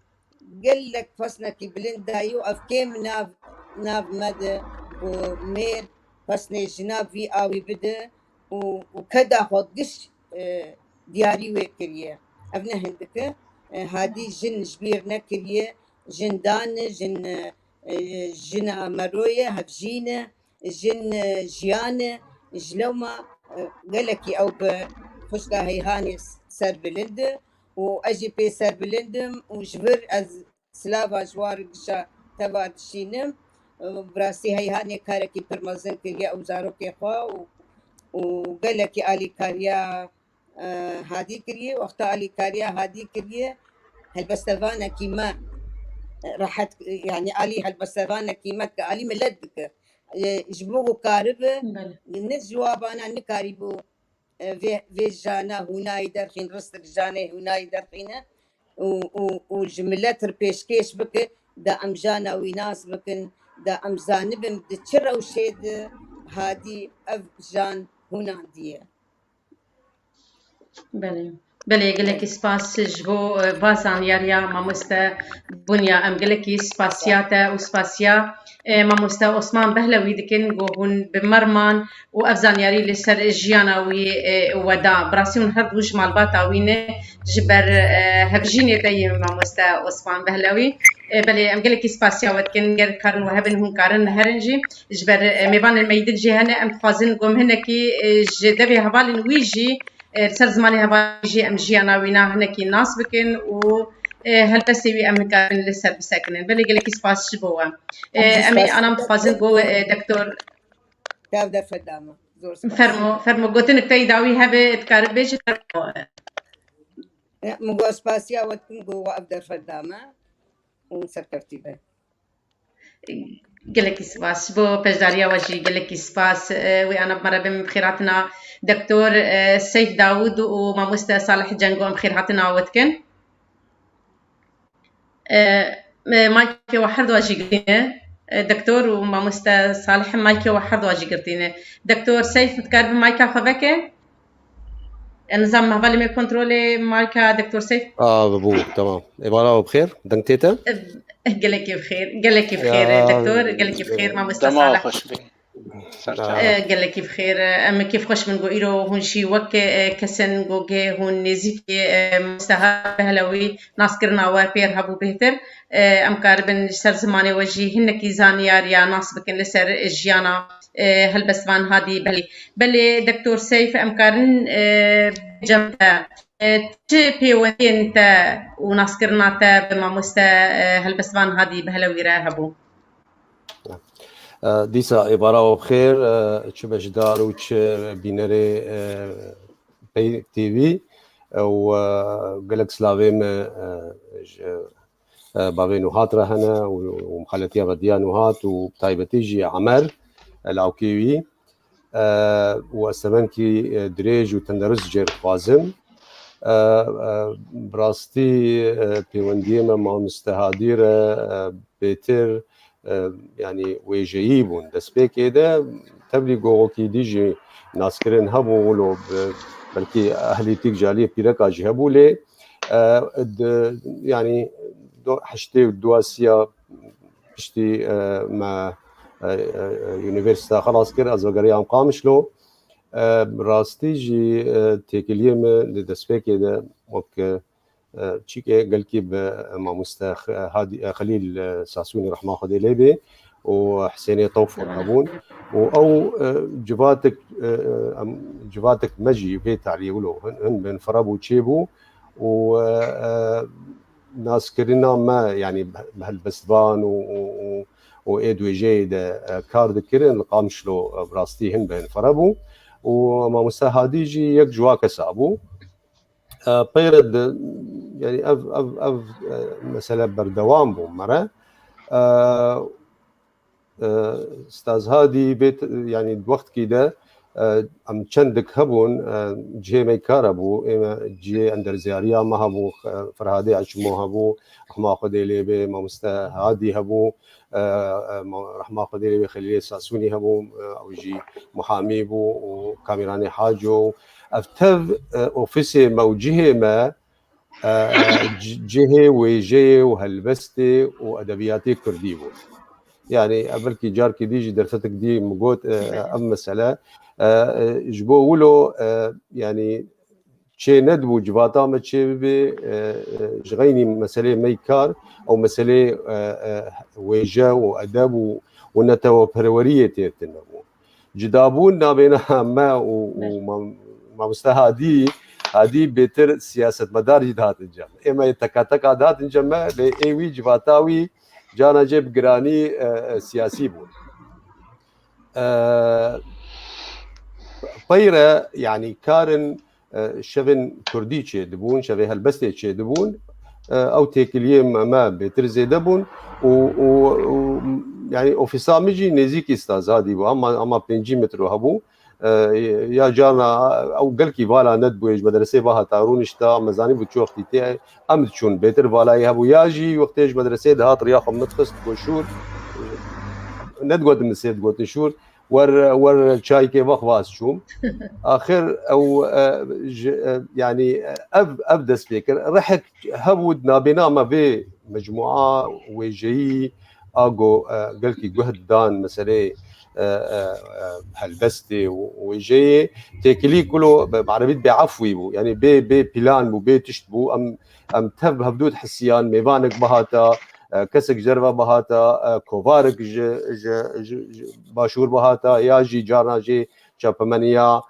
قالك فسنكي بلند دايو أف كيم ناف مد ومير فسني جناب في آوي بده وكدا خدش دياري وكريه أبنا هندك هادي جن جبير نكريه جن دان جن مروية هفجينة جن جيانة جلوما قالكي أو بخشكا هيهاني سر بلند وأجي بي سر بلندم وجبر از سلافا جوار قشا تبع تشينم براسي هيهاني كاركي برمزن كريا أو زاروكي خوا وقالكي آلي كاريا هادي كريه وقتا آلي كاريا هادي كريه هالبستفانة كيما راحت يعني آلي هالبستفانة كيما كآلي ملدك جبوه كاربه الناس جوابانا نكاربو في جانا هناي درخين رستك جانا هناي درخينه وجملات ربيشكيش بك دا أم جانا ويناس بكن دا أم زانبم دتشرا وشيد هادي أف جان هنا ديه بله گلکی سپاس جبو بازان یاریا ماموستا بنیا ام گلکی سپاسیاتا و سپاسیا ماموستا عثمان بهلوی دکن گوهون بمرمان و افزان یاری لسر جیاناوی ودا براسیون هر دوش مالبات آوینه جبر هفجینه تایی ماموستا عثمان بهلوی بله ام گلکی سپاسیا ودکن گر کارن و هبن هون کارن هرنجی جبر میبان المیدل جهنه ام خوازن گم هنکی جدوی حوالن ویجی سر زماني هواجي ام جيانا وينا هنكي ناس بكن و هالبسي ام كان لسه بساكنين بلي قال لك سباس جبوا امي انا متخازن جو دكتور تابدا فدامه زور فرمو قلتن بتاي داوي هبه تكارب بيش مغو سباسيا وتكون جو ابدا فدامه وسكرتيبه قال لك سباس بو بجداريا وجي قال لك سباس وانا بمرة بخيراتنا دكتور سيف داود وماموستا صالح جنگو بخيراتنا وتكن مايكي وحرد واجي قرتينه دكتور وماموستا صالح مايكي وحرد واجي قرتينه دكتور سيف تكرب مايكا خبكه نظام مهبالي كنترولي مايكا دكتور سيف بابو تمام عبارة بخير دنكتيتا قال لك بخير قال لك بخير دكتور قال لك بخير ماموستا صالح قال لك بخير اما كيف خوش من قويرو هون شي وك كسن جوجي هون نزيك مستها بهلوي ناس كرنا وبير هبو بهتر ام كاربن سر زماني وجي هنكي زانيار يا ناس بكن لسر جيانا هل بس فان هادي بلي دكتور سيف ام كارن جمتا تشي وين تا وناس كرنا تا بماموستا هل بس فان هادي بهلوي راهبو دیسا عبارة بخير تشبش دار وتش بينري بي تي في وقلق سلاويم بابين وهات رهنا ومخالتيا بديان وهات وبتايبتيجي عمر العوكيوي واستمنكي دريج وتندرس جير قازم براستي بيونديما مع مستهادير بيتر يعني ويجيبون دسبيك ده تبلي جوكي ديجي ناسكرين هبو لو بلكي اهلي تيك جاليه بيركا جهبو لي يعني حشتي دواسيا بشتي مع يونيفرسيتا خلاص كده ازوغريا مقامش له راستي جي تيكليم دسبيك ده وك تشيكي قالكي بماموستا هادي خليل ساسوني رحمه الله ليبي وحسيني طوف هبون او جفاتك مجي بيت عليه ولو هن بين فرابو تشيبو و ناس كرينا ما يعني بهالبسبان وايدوي جيد كارد كرين القامشلو براستي هن بين فرابو وماموستا هادي جي يك جواك سابو بيرد يعني اف مثلا بردوام بو مرة استاذ هادي بيت يعني بوقت كده ام چندك هبون جي ميكار ابو جي اندر زياريا ما هبو فرهادي عشمو هبو رحمه خدي لي به ما مستهادي هبو رحمه خدي لي خليل ساسوني هبو او جي محامي بو وكاميراني حاجو افتف اوفيسي موجهه ما جهه وجي وهلبستي وادبياتي كردي بو يعني قبل كي جاركي ديجي درفتك دي مقوت ام مساله جبو ولو يعني شيء ندبو جباتا ما شيء جغيني مساله ميكار او مساله ويجا وادب ونتو بروريه تنمو جدابون بينها ما وما مستهادي هذه بيتر سياسه مدار جدات الجامعه اما يتكاتك عادات الجامعه لايوي جباتاوي جانا جيب جراني سياسي بون طيرة يعني كارن شفن كردي شيء دبون شفه هالبستي شيء دبون او تيكليم ما بترزي دبون و يعني اوفيسا مجي نزيك استاذ هادي بو اما 5 متر هبو يا جانا او قلكي بالا ندبو ايش مدرسه باها تارون اشتا مزاني بتشوف تي ام تشون بيتر بالا يهبو ياجي وقت ايش مدرسه ده رياخ متخص وشور ندقود من سيد قوت شور ور شاي كي بخواس شوم اخر او يعني ابدا سبيكر رحك هبود نابنا ما بي مجموعه وجي اجو قالكي جهد دان مساله هالبستي وجي تكلي كله بعربيت بعفوي بو يعني بي بلان بو بي تشتبو ام تب هبدود حسيان ميبانك بهاتا كسك جربه بهاتا كوفارك باشور بهاتا يا جي جارنا جي شابمانيا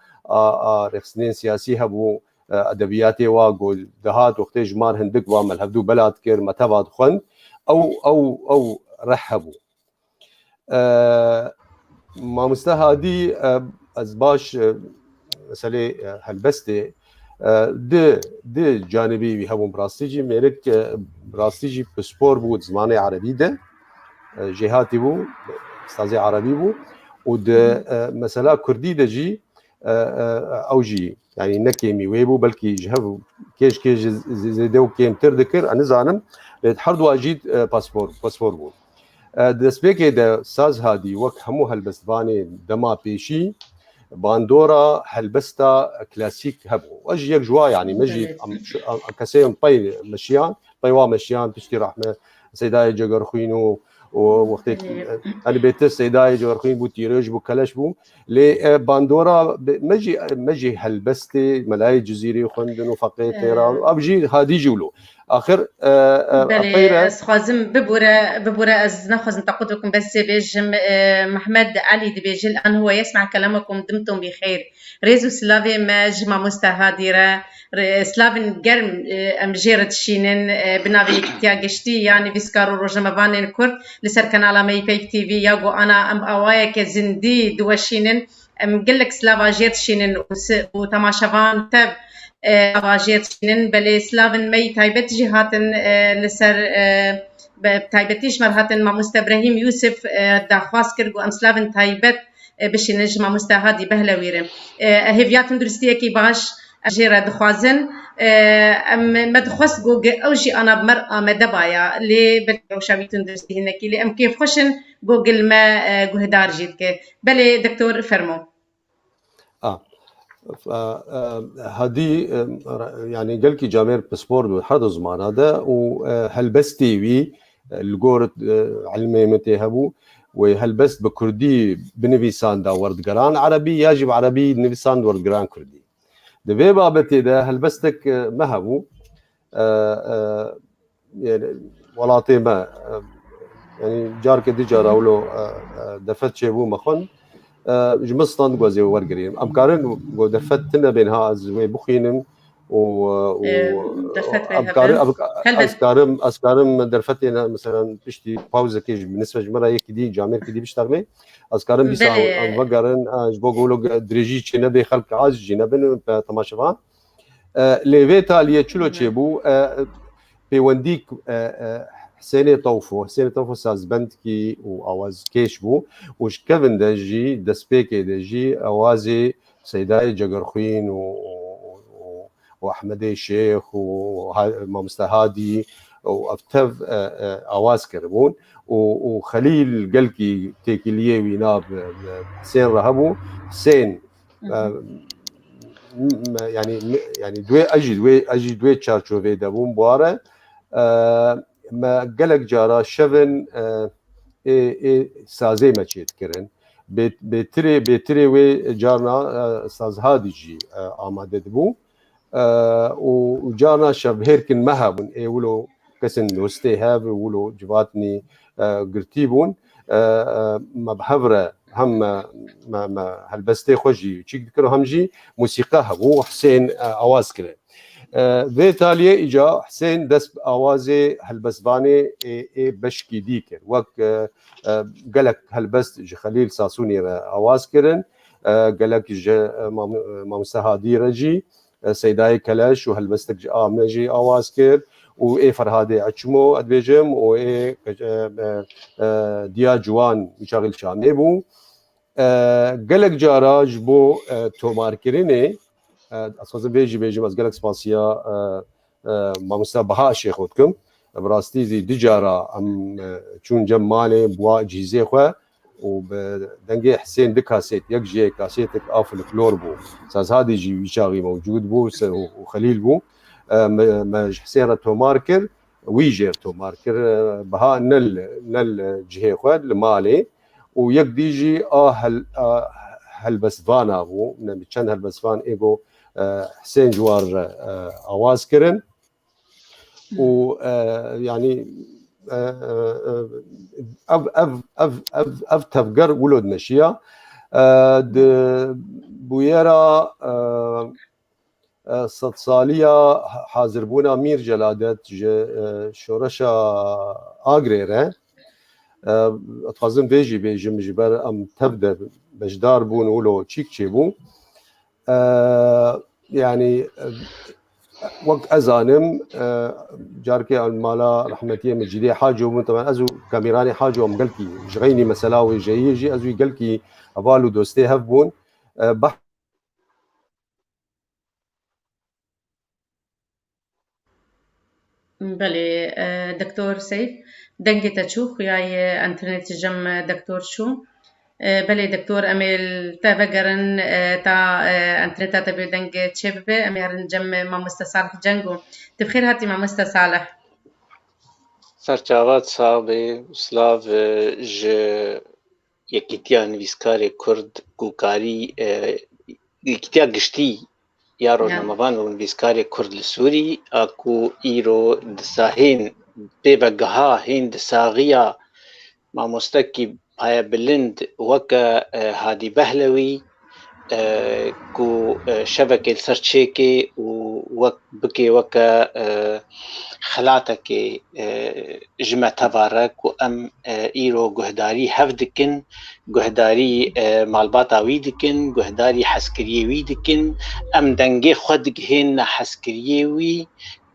رخصنين سياسي هبو ادبياتي واقول دهات وقت جمار هندك وامل هبدو بلاد كير متباد خن او رحبوا ما مستهادي از باش مساله هالبستي دي جانبي هبون براستيجي ميرك براستيجي بسبور بود زماني عربي ده جهاتي بو استاذي عربي بو ود مثلا كردي ده جي او جي يعني نكيمي ويبو بلكي جهبو كيش زيدو كيم تردكر انا زانم تحرد واجيد باسبور بو دسبيكي ده ساز هادي وقت همو هالبستباني دما بيشي باندورا هلبستا كلاسيك هبو واجي يك جوا يعني مجي كسيم طي مشيان طيوا مشيان تشتي رحمه سيداي جگر خوينو ووقتك انا بيت سيداي جگر خوين بو تيرج بو كلاش بو لي باندورا مجي هلبستي ملاي جزيري خندن وفقيه تيران ابجي هادي جولو اخر بله خوازم ببورة از نخوز نتقدكم بس بيجم محمد علي دبيجي الان هو يسمع كلامكم دمتم بخير ريزو سلافي ما جمع مستهاديرة سلافن جرم ام جيرت شينن بنافي كتياجشتي يعني بيسكارو روجمبانن كرد لسر كنالا مي بيك تي في ياغو انا ام اوايا كزندي دوشينن ام قلك سلافا جيرت شينن وتماشافان تب اواجيت شينن بلي سلافن مي تايبت جهاتن لسر تايبتيش مرهاتن مع مستبراهيم يوسف داخواس كرغو ام سلافن تايبت باش نجمع مستهادي بهلويرم هيفيات درستيكي باش جيرا دخوازن ام مدخوس جوج اوجي انا بمرأة مدبايا لي بالروشاويتون درستي هناكي لي ام كيف خشن جوجل ما جهدار جيتك بلي دكتور فرمو هذه يعني قالكي جامير باسبور حد زمان هذا وهلبستي وي الجورت علمي متى هبو وهلبست بكردي بنفيسان دا ورد جران عربي يجب عربي نفيسان ورد جران كردي دبي بابتي ده هلبستك ما هبو يعني ولاطي ما يعني جارك دي جراولو دفت شيبو مخن جمستان غوزي ورغرين امكارن ودفتنا بينها زوي بخينم و اسكارم درفتنا مثلا بشتي باوزه كيج بالنسبه جمره هيك دي جامير كدي بيشتغلي اسكارم بيساو وغرن جبوغولو دريجي چنبي خلق عاج جنبن تماشفان ليفيتا لي چلو چيبو بيونديك حسين طوفو سازبندكي وأواز كيشبو وش كيفن دجي دسبيكي دجي أوازي سيداي جقرخين وأحمد الشيخ ومستهادي وأفتف أواز كربون وخليل قلكي تيكيليه ويناب حسين رهبو حسين يعني اجي دوي تشارشوفي دابون بواره ما قلق جارا شفن سازي ما تشيت كرن بتري وي جارنا ساز هاديجي آماده دبو وجارنا شبهيركن مهابون ولو كسن نوستي هاب ولو جواتني قرتيبون ما بحفره هم ما هالبستي خوجي تشيك ذكروا همجي موسيقى هبو حسين اواز كره ذي تالي اجا حسين دس اوازي هالبسباني بشكي ديكر وك قالك هالبست خليل ساسوني اواز كرن قالك ما مستهادي رجي سيداي كلاش وهالبستك نجي اواز كر و فرهادي عشمو ادبيجم و ديا جوان مشاغل شامي بو قالك جاراج بو تومار كريني اساس بيجي از قالك سباسيا ما مستبها شيخوتكم براستي زي دجارا ام چون جمالي بوا جيزي خو وبدنجي حسين دكاسيت يكجي كاسيتك افل كلور بو اساس هادي جي مشاغي موجود بو وخليل بو ما حسين توماركر ويجر توماركر بها نل جهه خو المالي ويقديجي هالبسفان ابو من كان هالبسفان ايجو حسين جوار اواز كرن و يعني اف تفقر ولود مشيا بويرا صد صالية حاضر بونا مير جلادت شورشا آغريره اتخازم بيجي مجبر ام تبدا بجدار بون ولو تشيك تشيبو يعني وقت ازانم جاركي المالا رحمتيه مجدي حاجه ومن طبعا ازو كاميراني حاجه ام قلكي جغيني مسلاوي جيجي ازو قلكي ابالو دوستي هفبون بله دكتور سيف دنگی تشوخ یا انترنت جم دكتور شو بله دكتور اميل تابقرن تا انترنت تبي دنگ تشبه اميرن جم ما مستصالح جنگو تبخير هاتي ما مستصالح سرچاوات صاحب سلاف ج یکیتیا نویسکار کرد گوکاری یکیتیا گشتی یا روزنامه‌وان و نویسکار کرد لسوری اكو ایرو دساهین بيبقها هند ساغية ما مستكي هاي بلند وكا هادي بهلوي كو شبكة سرچيكي وبكي وكا خلاتك جمع تبارك وام ايرو جهداري هفدكن جهداري مالباتا ويدكن جهداري حسكريه ويدكن ام دنگي خود هن حسكريه وي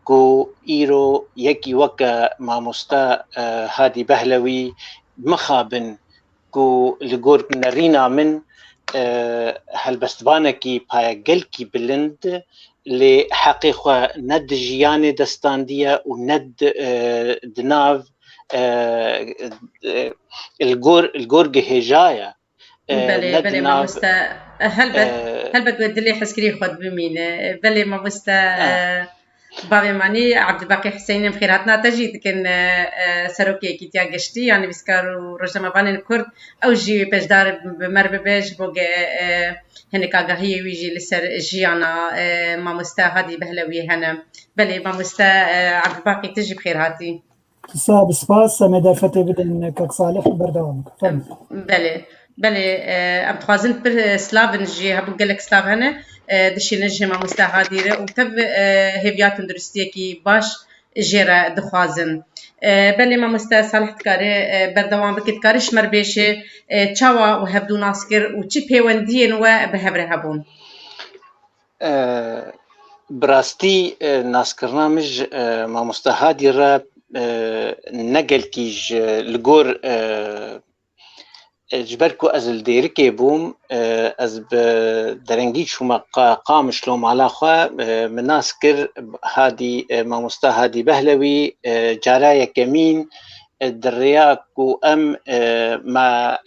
كو ايرو يكي وكا ماموستا هادي بهلوي مخابن كو لغور نرينا من هالبستبانكي بايا قلكي بلند لحقيقة ند جياني دستاندية وند دناف الغور جهجايا بلي ما مستا هل بتودلي حسكري خد بمين بلي ما مستا بابي ماني عبد الباقي حسين مخيراتنا تجي كن سروكي كي تياغشتي يعني بسكارو رجما بان الكرد او جي بجدار بمر بيج بوغ هنك اغاهي ويجي لسر جيانا ما مستهادي بهلوي هنا بلي ما مست عبد الباقي تجي بخيراتي صاب سباس مدى فتي بدن كاك صالح بردوامك بلي ام تخازن بر سلافن جي هبو قالك سلاف هنا دشي نجي ما مستهاديره وتب هبيات درستيكي باش جيرا دخوازن بلي ما مستصالح تكاري بردوام بكت كارش مربيشه تشاوا وهبدو ناسكر وتشي بيوندين وبهبره هبون براستي ناسكرنا مج ما مستهاديره نقل كيج الجور جبركو از الديركي بوم از بدرنجيت شو ما قام شلوم على خا مناسكر هادي ماموستا هادي بهلوي جارايا كمين الدرياك ام مع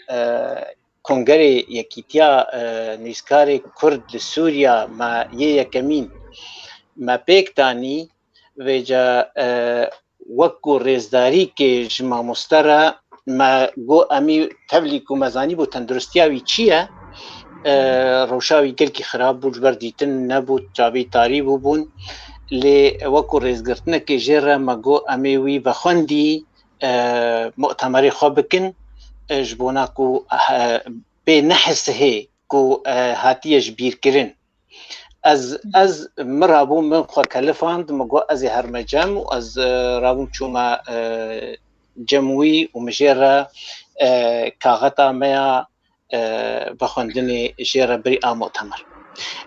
كونغري يكيتيا نيسكاري كرد لسوريا ما يا كمين ما بيكتاني وجا وكو ريزداري كي جما مسترا ما جو امي تبليكو مزاني بو تندرستياوي چيه روشاوي گلكي خراب بو جبر ديتن نبو جابي تاري بون لي وكو ريزگرتنا كي جيرا ما جو امي وي بخوندي مؤتمري خوبكن جبوناكو بي نحس هي كو هاتيه جبير كرن از مرابو من خو كلفاند مگو از هرمجم و از رابو چوما جموي ومجيرا كاغتا ميا بخوندني جيرا بري مؤتمر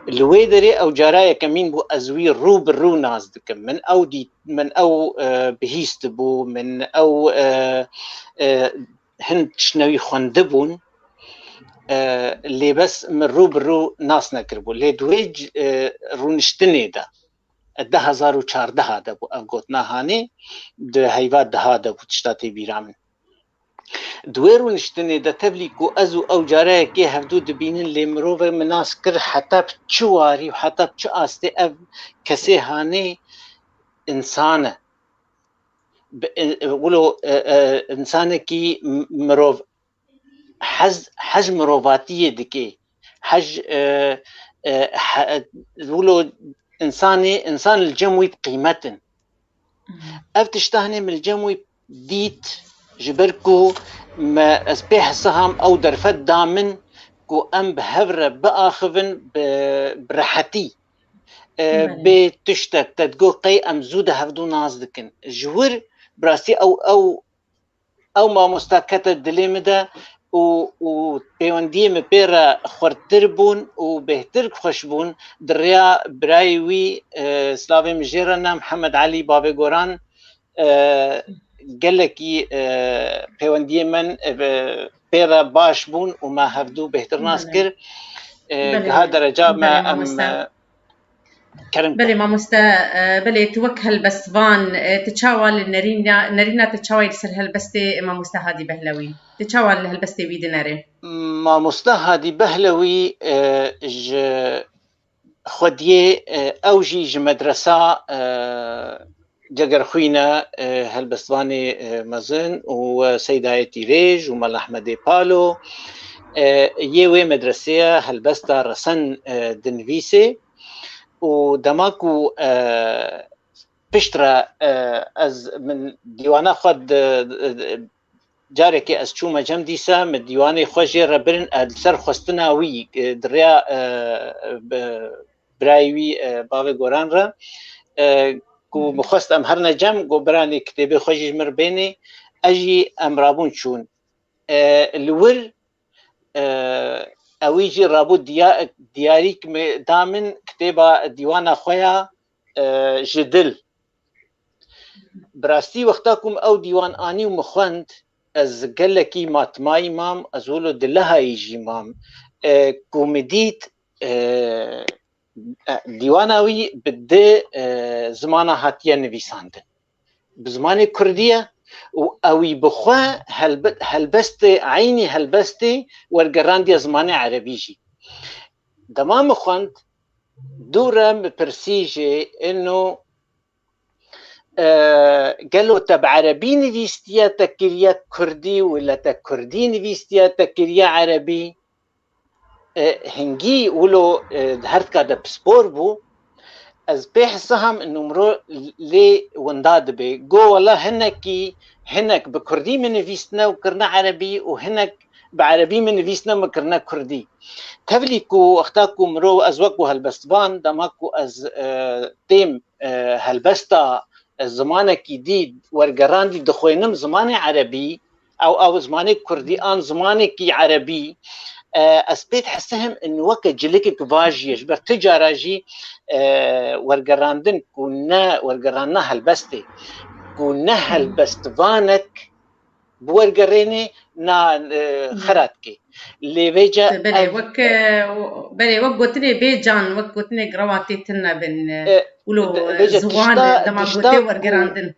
الويدري او جارايا كمين بو ازوي روب الرو نازدك من او بهيست بو من او هند شنوي خوندبون اللي بس من رو ناس نكربو اللي دويج رونشتني دا 2014 دا بو افغوتنا هاني ده هيوات ده دا بو تشتاتي بيرامن دوي رونشتني دا تبليكو ازو او جارايا كي هفدو دبينن اللي مروفة مناس كر حتى بچواري وحتى بچو آستي اف كسي هاني انسانة ولو انسانة كي مروف حج مروفاتيه دكي حج ولو انسان الجموي بقيمتن افتشتهني من الجموي ديت جبركو ما اسبيح سهم او درفت دامن كو ام بهفره باخفن برحتي بتشتت تدقو قي ام زوده هفدو نازدكن جور براسي او ما مستكتة دليمده و بيونديه مبيرا خورتربون و بهتر خوشبون دريا برايوي سلافي مجيرنا محمد علي بابي قران قالكي بيونديه من بيرا باش بون وما هفدو بهتر ناسكر هذا رجاء ما ام بلي ما مستا بلي توك هالبسفان تتشاول نرينا تتشاول يصير هالبستي ما مستا هادي بهلوي تتشاول هالبستي بيد ناري ما مستا هادي بهلوي خديه اوجي مدرسة جگر خوينا هالبسفاني مزن وسيدة تيريج ومال احمد بالو يوي مدرسة هالبستا رسن دنفيسي ودماكو بشترا از من ديوانا خود جاركي از چوما جم ديسا من ديواني خوشي ربرن السر خستنا وي دريا برايوي باوي قران را كو مخست ام هرنا جم قو براني كتابي خوشي مربيني اجي امرابون شون الور اويجي رابو دياريك دامن كتابة ديوانا خويا جدل براستي وقتاكم او ديوان اني ومخوند از قلكي ماتماي مام ازولو دلها يجي مام كوميديت ديواناوي بدي زمانا هاتيا نفيساندن بزماني كردية اوي بخوا هلبستي عيني هلبستي ورقراندي زماني عربيجي دمام خوند دورة ببرسيجي انه قالوا تب عربي نفيستيا تكريا كردي ولا تكردي نفيستيا تكريا عربي هنجي ولو هرت كادا بسبور بو از بيح سهم انه مرو لي ونداد بي جو والله هنك بكردي من نفيستنا وكرنا عربي وهنك بعربي من نفيستنا وكرنا كردي تبليكو اختاكو مرو ازوكو هالبستبان دماكو از تيم هالبستا زمانك جديد ورقران دي دخوينم زماني عربي او زماني كردي ان زمانك عربي اسبيت حسهم انه وقت جلك فاجي جبر تجاراجي ورقراندن كنا ورقرانا هالبستي نهل بستفانك بورقريني نا خراتكي اللي بيجا بلي وك قوتني بيجان وك قوتني قرواتي تنا بن ولو زغوان دما قوتي ورقراندن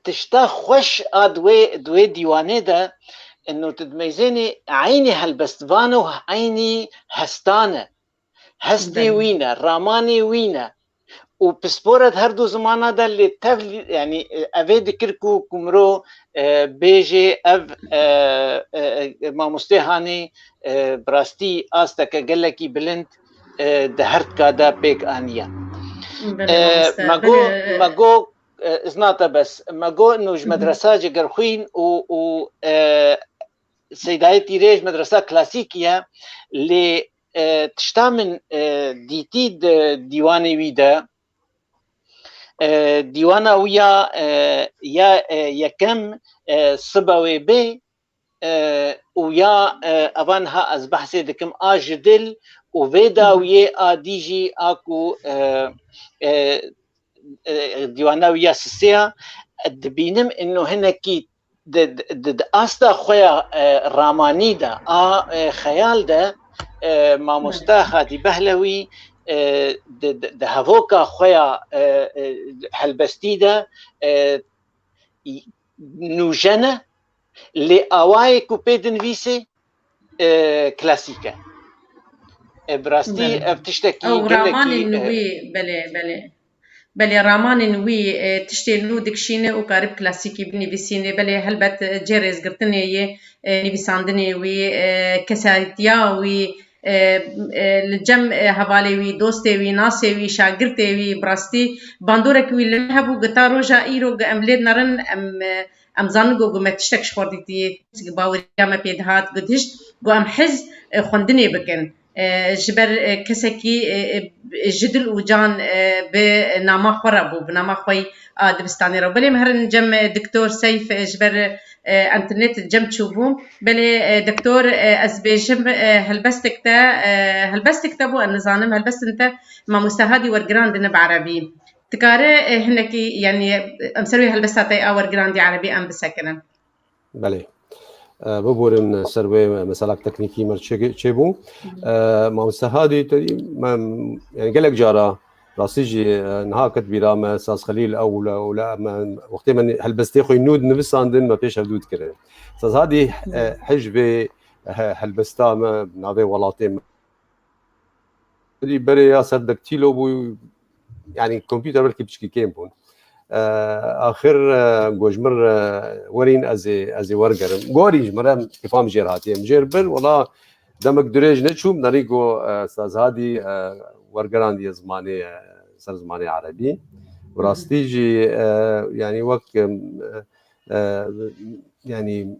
تشتا خوش دوي ديواني دا انه تدميزيني عيني هالبستفانة وعيني هستانة هستي وينا راماني وينا وبسبورة هردو زمانا دا اللي تفلي يعني افيد كركو كمرو بيجي ما مستهاني براستي آستك قلكي بلند دهرت كادا بيك آنيا ماغو ازناتا بس ماغو انه مدرسة جرخوين و سيدايتي ريج مدرسة كلاسيكية اللي تشتامن ديتيد ديواني ويدا ديوانا ويا يا كم صبوي بي ويا أفانها أصبح سيدكم آجدل وفيدا ويا ديجي أكو ديوانا ويا سسيا دبينم إنه هنا كي د أستا خويا راماني دا خيال دا ما مستاخدي بهلوي د هفوكا خويا هلبستيدا نوجنا لأواي كوبيدن فيسي كلاسيكا براستي بتشتكي او راماني نوي بلي راماني نوي تشتي نودك شينه وقارب كلاسيكي بني بيسيني بلي هلبت جيريز قرتني نيفيساندني وي كسايتيا وي الجم هوالي وي دوستي وي ناسي وي شاگرتي وي براستي باندورك وي لهبو قطارو جا ايرو امليد نرن ام زانگو گو متشتك شخورديتي باوري ما بيدهات قدشت گو ام حز خوندني بكن جبر كسكي جدل وجان بنامه خرابو بنامه خوي دبستاني رو بلي مهرن جم دكتور سيف جبر انترنت جم تشوفو بلي دكتور ازبيجم هلبستك تبو النظام هلبست انت ما مستهادي ورجراند بعربي تكاره هنكي يعني امسروي هلبستاتي اور جراندي عربي ام بسكنن بله ببورن سروي مسالك تكنيكي مرشبو ما مستهادي يعني قالك جارا راسيجي نهاكت برامة ساس خليل أو ولا وقت من هلبستي خوي نود نفس عندن ما فيش هدود كره ساس هذه حجبة هلبستا ما نافي ولاتين بري يا سردك تيلو بو يعني كمبيوتر بركي بشكي كيم بون آخر جوجمر ورين أزي ورجر جوريج مرام كفام جيرات يم جيربل والله دمك دريج نشوف نريجو ساز هادي ورجراندي زماني سر زماني عربي وراستيجي يعني وقت يعني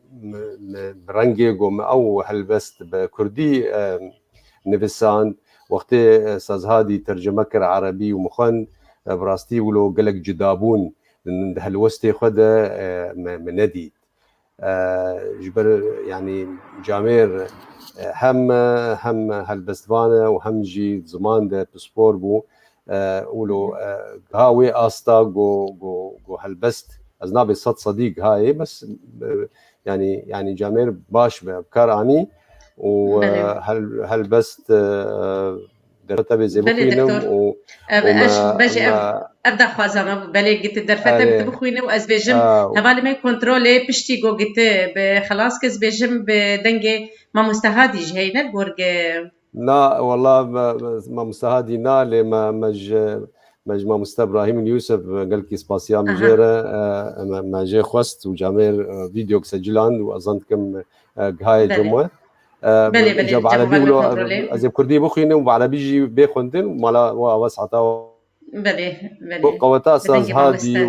برنجي قوم أو هلبست بكردي نفسان وقت ساز هادي ترجمة كر عربي ومخن براستي ولو قلق جدابون من هالوستي خده من ندي جبر يعني جامير هم هالبستفانه وهم جي زمان ده بسبور بو ولو هاوي استا جو هالبست ازنابي صد صديق هاي بس يعني جامير باش بكراني وهالبست درفته بزبخينم و باجي ابدا خوازم بلي قلت درفته بخوينم واز بيجم هبالي ما كنترولي بشتي جو قلت خلاص كز بيجم بدنجي ما مستهادي جهينه بورج لا والله ما مستهادي نا لما مج ما مست ابراهيم يوسف قال كي سباسيام جيره ما جي خوست وجامير فيديو سجلان واظنكم هاي جمعه بلي جاب عربي ولا ازي كردي بخينه وعربي جي بخندن ولا واسعتا بلي قوتا اساس هادي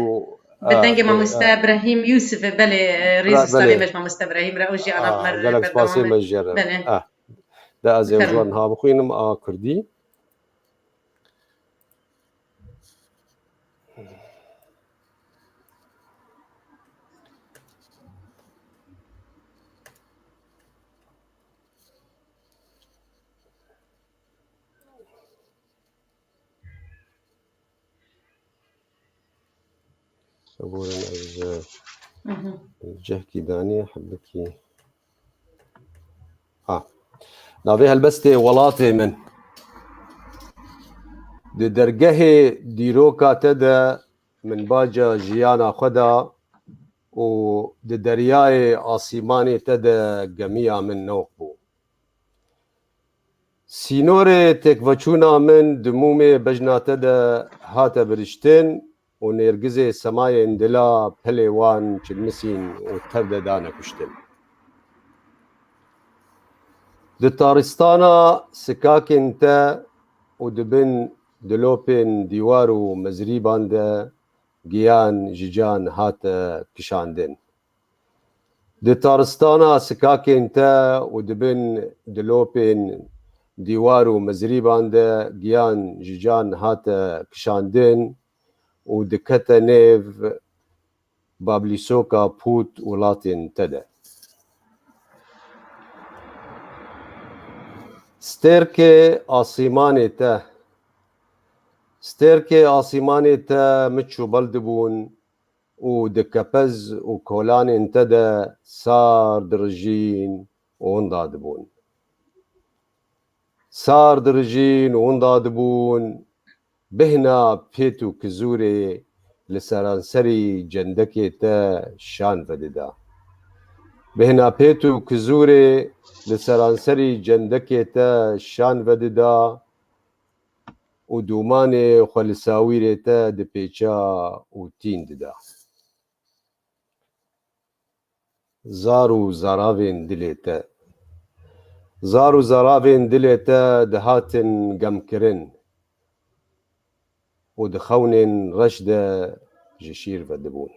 بدنجي ما مست ابراهيم يوسف بلي ريز ستاري مش ما مست ابراهيم راوجي انا مر قالك سباسي مجر ده ازي وجوان ها بخينم كردي صبورا از الجهكي داني حبكي نافي هلبستي ولاتي من دي درجه ديروكا تدا من باجا جيانا خدا و دي درياي آسيماني تدا جميع من نوقبو سينوري تكفچونا من دمومي بجنا تدا هاتا برشتن و نرگزي سماي اندلا پليوان چلمسين و تبدا دانا كشتن دي تارستانا سكاكن تا و دبن دلوپن ديوارو مزريبان دا گيان جيجان هاتا كشاندن دي تارستانا سكاكن تا و دبن دلوپن ديوارو مزريبان دا گيان جيجان هاتا كشاندن و دكتا نيف بابليسوكا بوت ولاتن تدا ستيركي آسيماني تا متشو بلدبون و دكابز و كولان انتدا سار درجين وندادبون سار درجين وندادبون بهنا بيتو كزوري لسرانسري جندكي تا شان فددا بهنا بيتو كزوري لسرانسري جندكي تا شان فددا و دوماني خلساويري تا دبيچا و تين ددا زارو زراوين دليتا دهاتن غمكرن و دخونن رشد جشير فدبون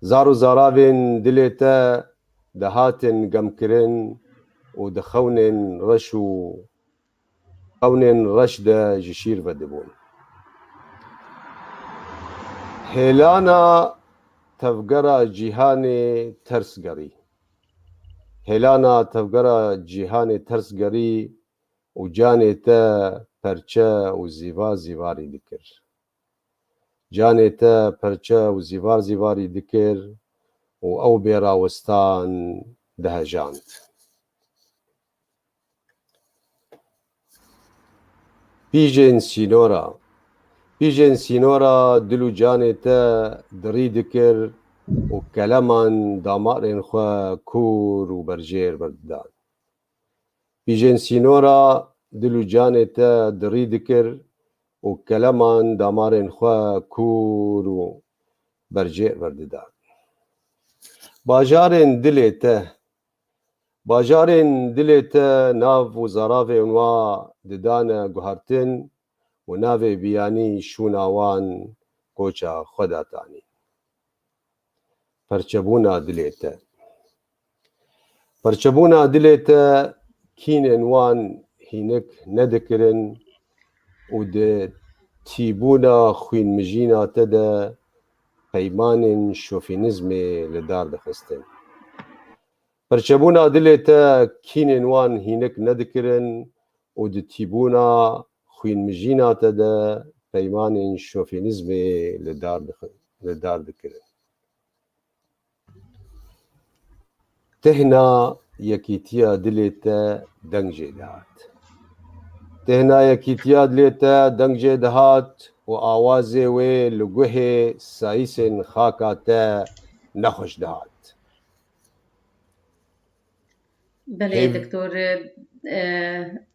زارو زراوين دليتا دهاتن غمكرن و دخونن رشد جشير فدبون هيلانا تفقرا جيهاني ترسگري و جاني تا پرچه و زیواری دکر جاني تا پرچه و زیواری دکر و او بیراوستان دهجاند بيجن سينورا دلو جاني تا دري دكر و كلامان دامارين خوا كور و برجير بردان بيجن سينورا دلو جاني تا دري دكر و كلامان دامارين خوا كور و برجير بردان باجارين دليتا ناف و زرافي ونوا ددانا گوهرتن و ناوی بیانی شوناوان کوچا خوداتانی پرچبونا دلیتا کینن وان هینک ندکرن و ده تیبونا خوین مجینا تدا پیمان شوفینزم لدار دخستن پرچبونا دلیتا کینن وان هینک ندکرن و ده تیبونا خوين مجينا تدا بيمان شوفينيزم لدار دكرن تهنا يكيتيا دليتا دنجي دهات و آوازي وي لغوه سايسن خاكاتا نخش دهات بلي دكتور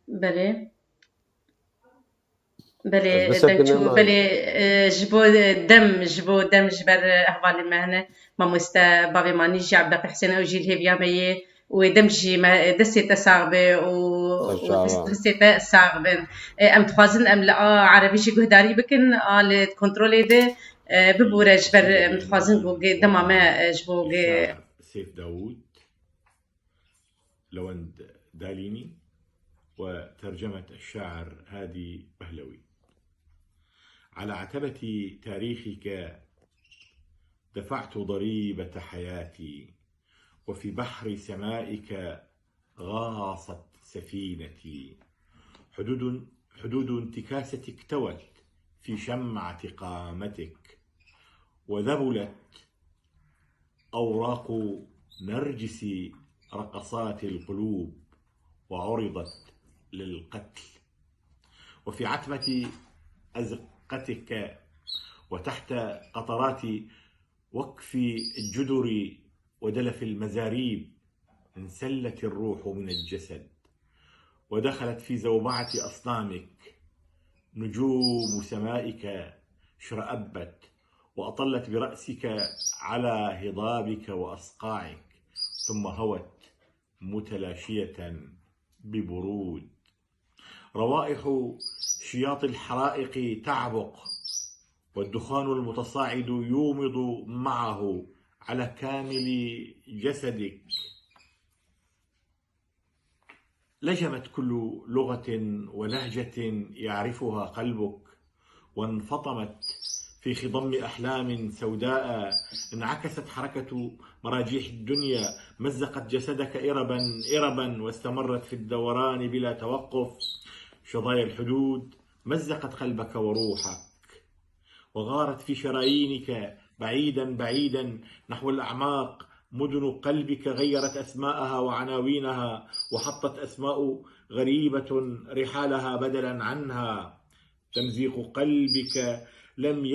بلي دنشو بلي جبو دم جبر احوال المهنه ما مستا بابي ماني جاب بحسن او جيل هيفيا مي ودمجي ما دسي تساغبه و دسي تساغبن ام تخازن ام لا عربي شي قهداري بكن ال كنترول ده ببوره جبر متخازن بو دما ما جبو سيف داوود لوند داليني وترجمة الشاعر هادي بهلوي. على عتبة تاريخك دفعت ضريبة حياتي وفي بحر سمائك غاصت سفينتي حدود انتكاستك توت في شمعة قامتك وذبلت أوراق نرجس رقصات القلوب وعرضت للقتل. وفي عتمة أزقتك وتحت قطرات وقف الجدر ودلف المزاريب انسلت الروح من الجسد ودخلت في زوبعة أصنامك. نجوم سمائك شرأبت وأطلت برأسك على هضابك وأصقاعك، ثم هوت متلاشية ببرود. روائح شياط الحرائق تعبق والدخان المتصاعد يومض معه على كامل جسدك. لجمت كل لغة ولهجة يعرفها قلبك وانفطمت في خضم أحلام سوداء. انعكست حركة مراجيح الدنيا مزقت جسدك إربا واستمرت في الدوران بلا توقف. شظايا الحدود مزقت قلبك وروحك وغارت في شرايينك بعيدا نحو الأعماق. مدن قلبك غيرت أسماءها وعناوينها وحطت أسماء غريبة رحالها بدلا عنها. تمزيق قلبك لم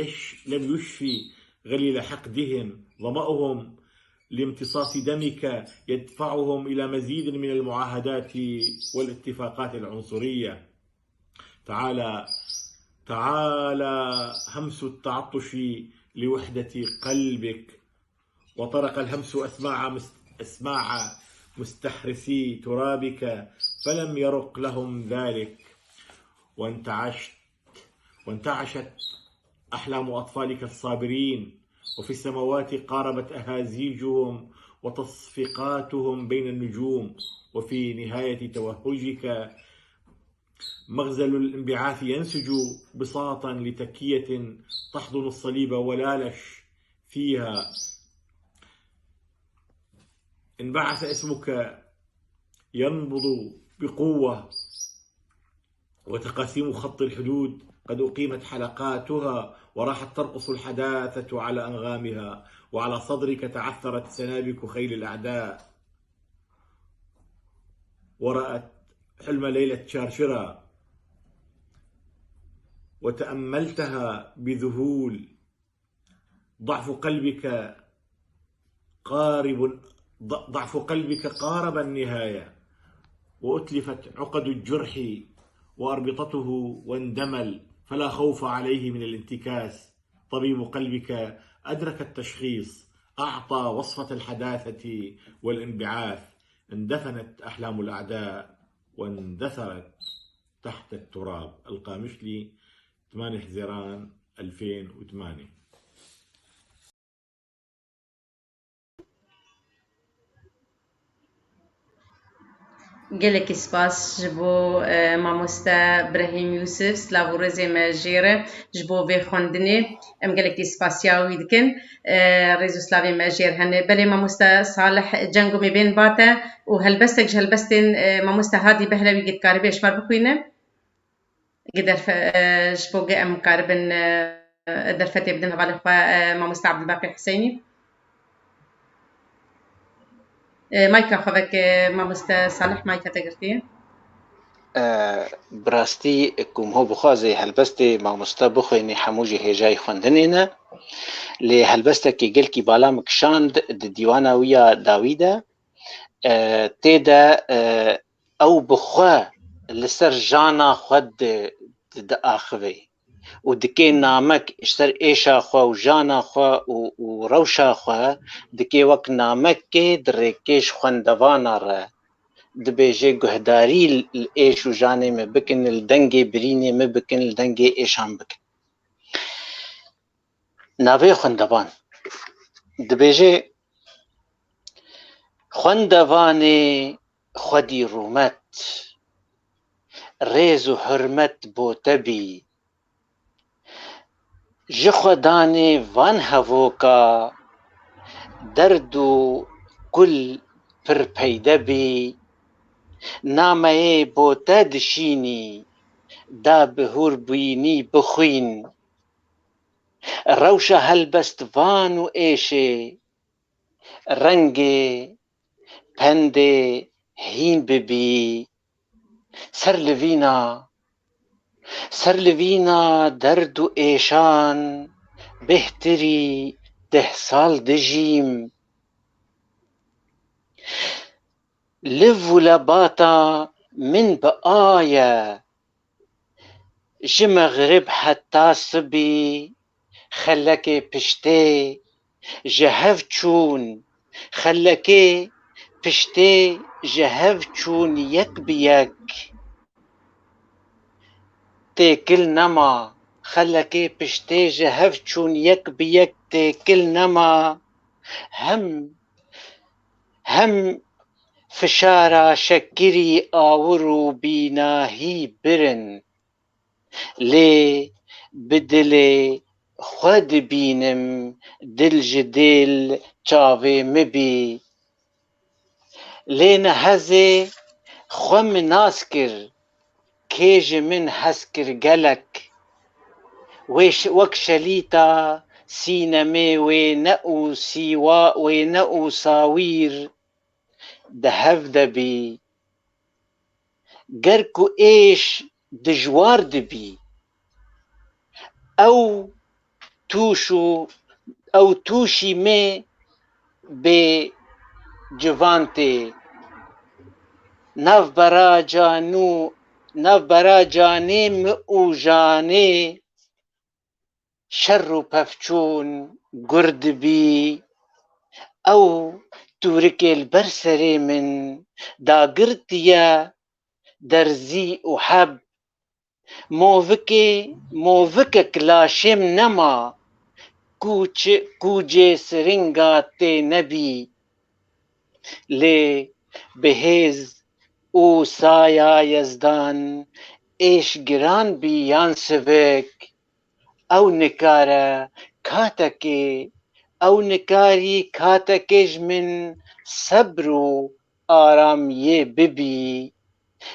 يشفي غليل حقدهم. ظمأهم لامتصاص دمك يدفعهم إلى مزيد من المعاهدات والاتفاقات العنصرية. تعالى همس التعطش لوحدة قلبك. وطرق الهمس أسماع مستحرسي ترابك فلم يرق لهم ذلك. وانتعشت أحلام أطفالك الصابرين وفي السماوات قاربت أهازيجهم وتصفيقاتهم بين النجوم. وفي نهاية توهجك مغزل الانبعاث ينسج بساطا لتكية تحضن الصليب ولالش فيها. انبعث اسمك ينبض بقوة وتقاسيم خط الحدود قد أقيمت حلقاتها وراحت ترقص الحداثة على أنغامها. وعلى صدرك تعثرت سنابك خيل الأعداء ورأت حلم ليلة شارشرة وتأملتها بذهول. ضعف قلبك قارب النهاية وأتلفت عقد الجرح وأربطته واندمل فلا خوف عليه من الانتكاس. طبيب قلبك أدرك التشخيص، أعطى وصفة الحداثة والانبعاث. اندفنت أحلام الأعداء واندثرت تحت التراب. القامشلي 8 حزيران 2008. gelekî spas ji bo mamoste Brehîm Yusuf Slavûrezê me jê re ji bo vê xwendinê. Em gelekî spasiya wî dikin. Rêz û slavê me jêr hene. Belê mamoste Salih Cengo me bên bate û helbestek ji helbestên mamoste Hadî Behlewî gitkaribe eşmar bixwîne. ji bo em karibin derfetê bidin hevalê xwe mamoste Abdulbaqî Huseyinî. مايكا خبك ماموستا صالح مايكا تقرتي براستي كم هو بخوازي هلبستي ماموستا بخويني حموجي هجاي خوندنينا لي هلبستا كي قلكي بالا مكشاند ديوانا ويا داويدا تيدا او بخوا لسر جانا خود داخوي ودكي نامك اشتر ايشا خوا وجانا خوا وروشا خوا دكي وك نامك كي دريكيش خوندوانا را دبيجي قهداري الايش وجاني مبكن الدنجي بريني مبكن الدنجي ايشان بكن نابي خوندوان دبيجي خوندواني خودي رومت ريزو حرمت بوتبي جخداني وان هووكا دردو كل پر پیدا بی نامه بوتا دشینی دا بهور بینی بخوین روشة هلبست فانو ايشي رنگي پندي هين ببي سر لوينا درد و ايشان بهتري 10 سال دجيم لف لباتا من بقايا جي مغرب حتى صبي خلكي پشتي جهف چون خلكي پشتي جهف چون يك بيك تاكل نما خلكي پشتي جهف چون يك بيك تاكل نما هم فشارا شكري آورو بيناهي برن لي بدلي خود بينم دل جديل چاوي مبي لين هزي خم ناسكر كيج من هسكر قلك وك شليتا سينمي وينقو سيوا وينقو صاوير دهف دبي قركو ايش دجوار دبي او توشي مي بجوانتي ناف برا جاني مئو جاني شر پفچون گرد بي او توركي البرسري من دا قرتيا درزي وحب موفكك لاشم نما كوجي سرنگاتي نبي لي بهز او سايا يزدان ايش گران بي يانسفك او نكارا كاتكي او نكاري كاتكيج من صبرو آرام يه ببي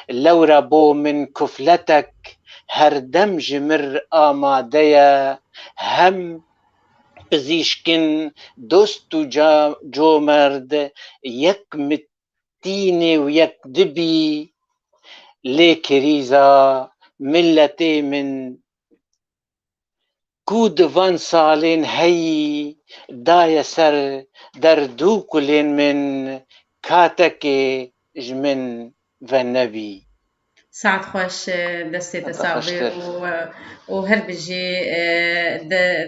لو ربو من كفلتك هر دم جمر آماديا هم بزيشكن دوستو جو مرد يك متيني ويك دبي لكريزا ملتي من كود فان سالين هي دايا سر دردو كلين من كاتكي جمن فالنبي ساعت خوش دستي تصاوير وهل بجي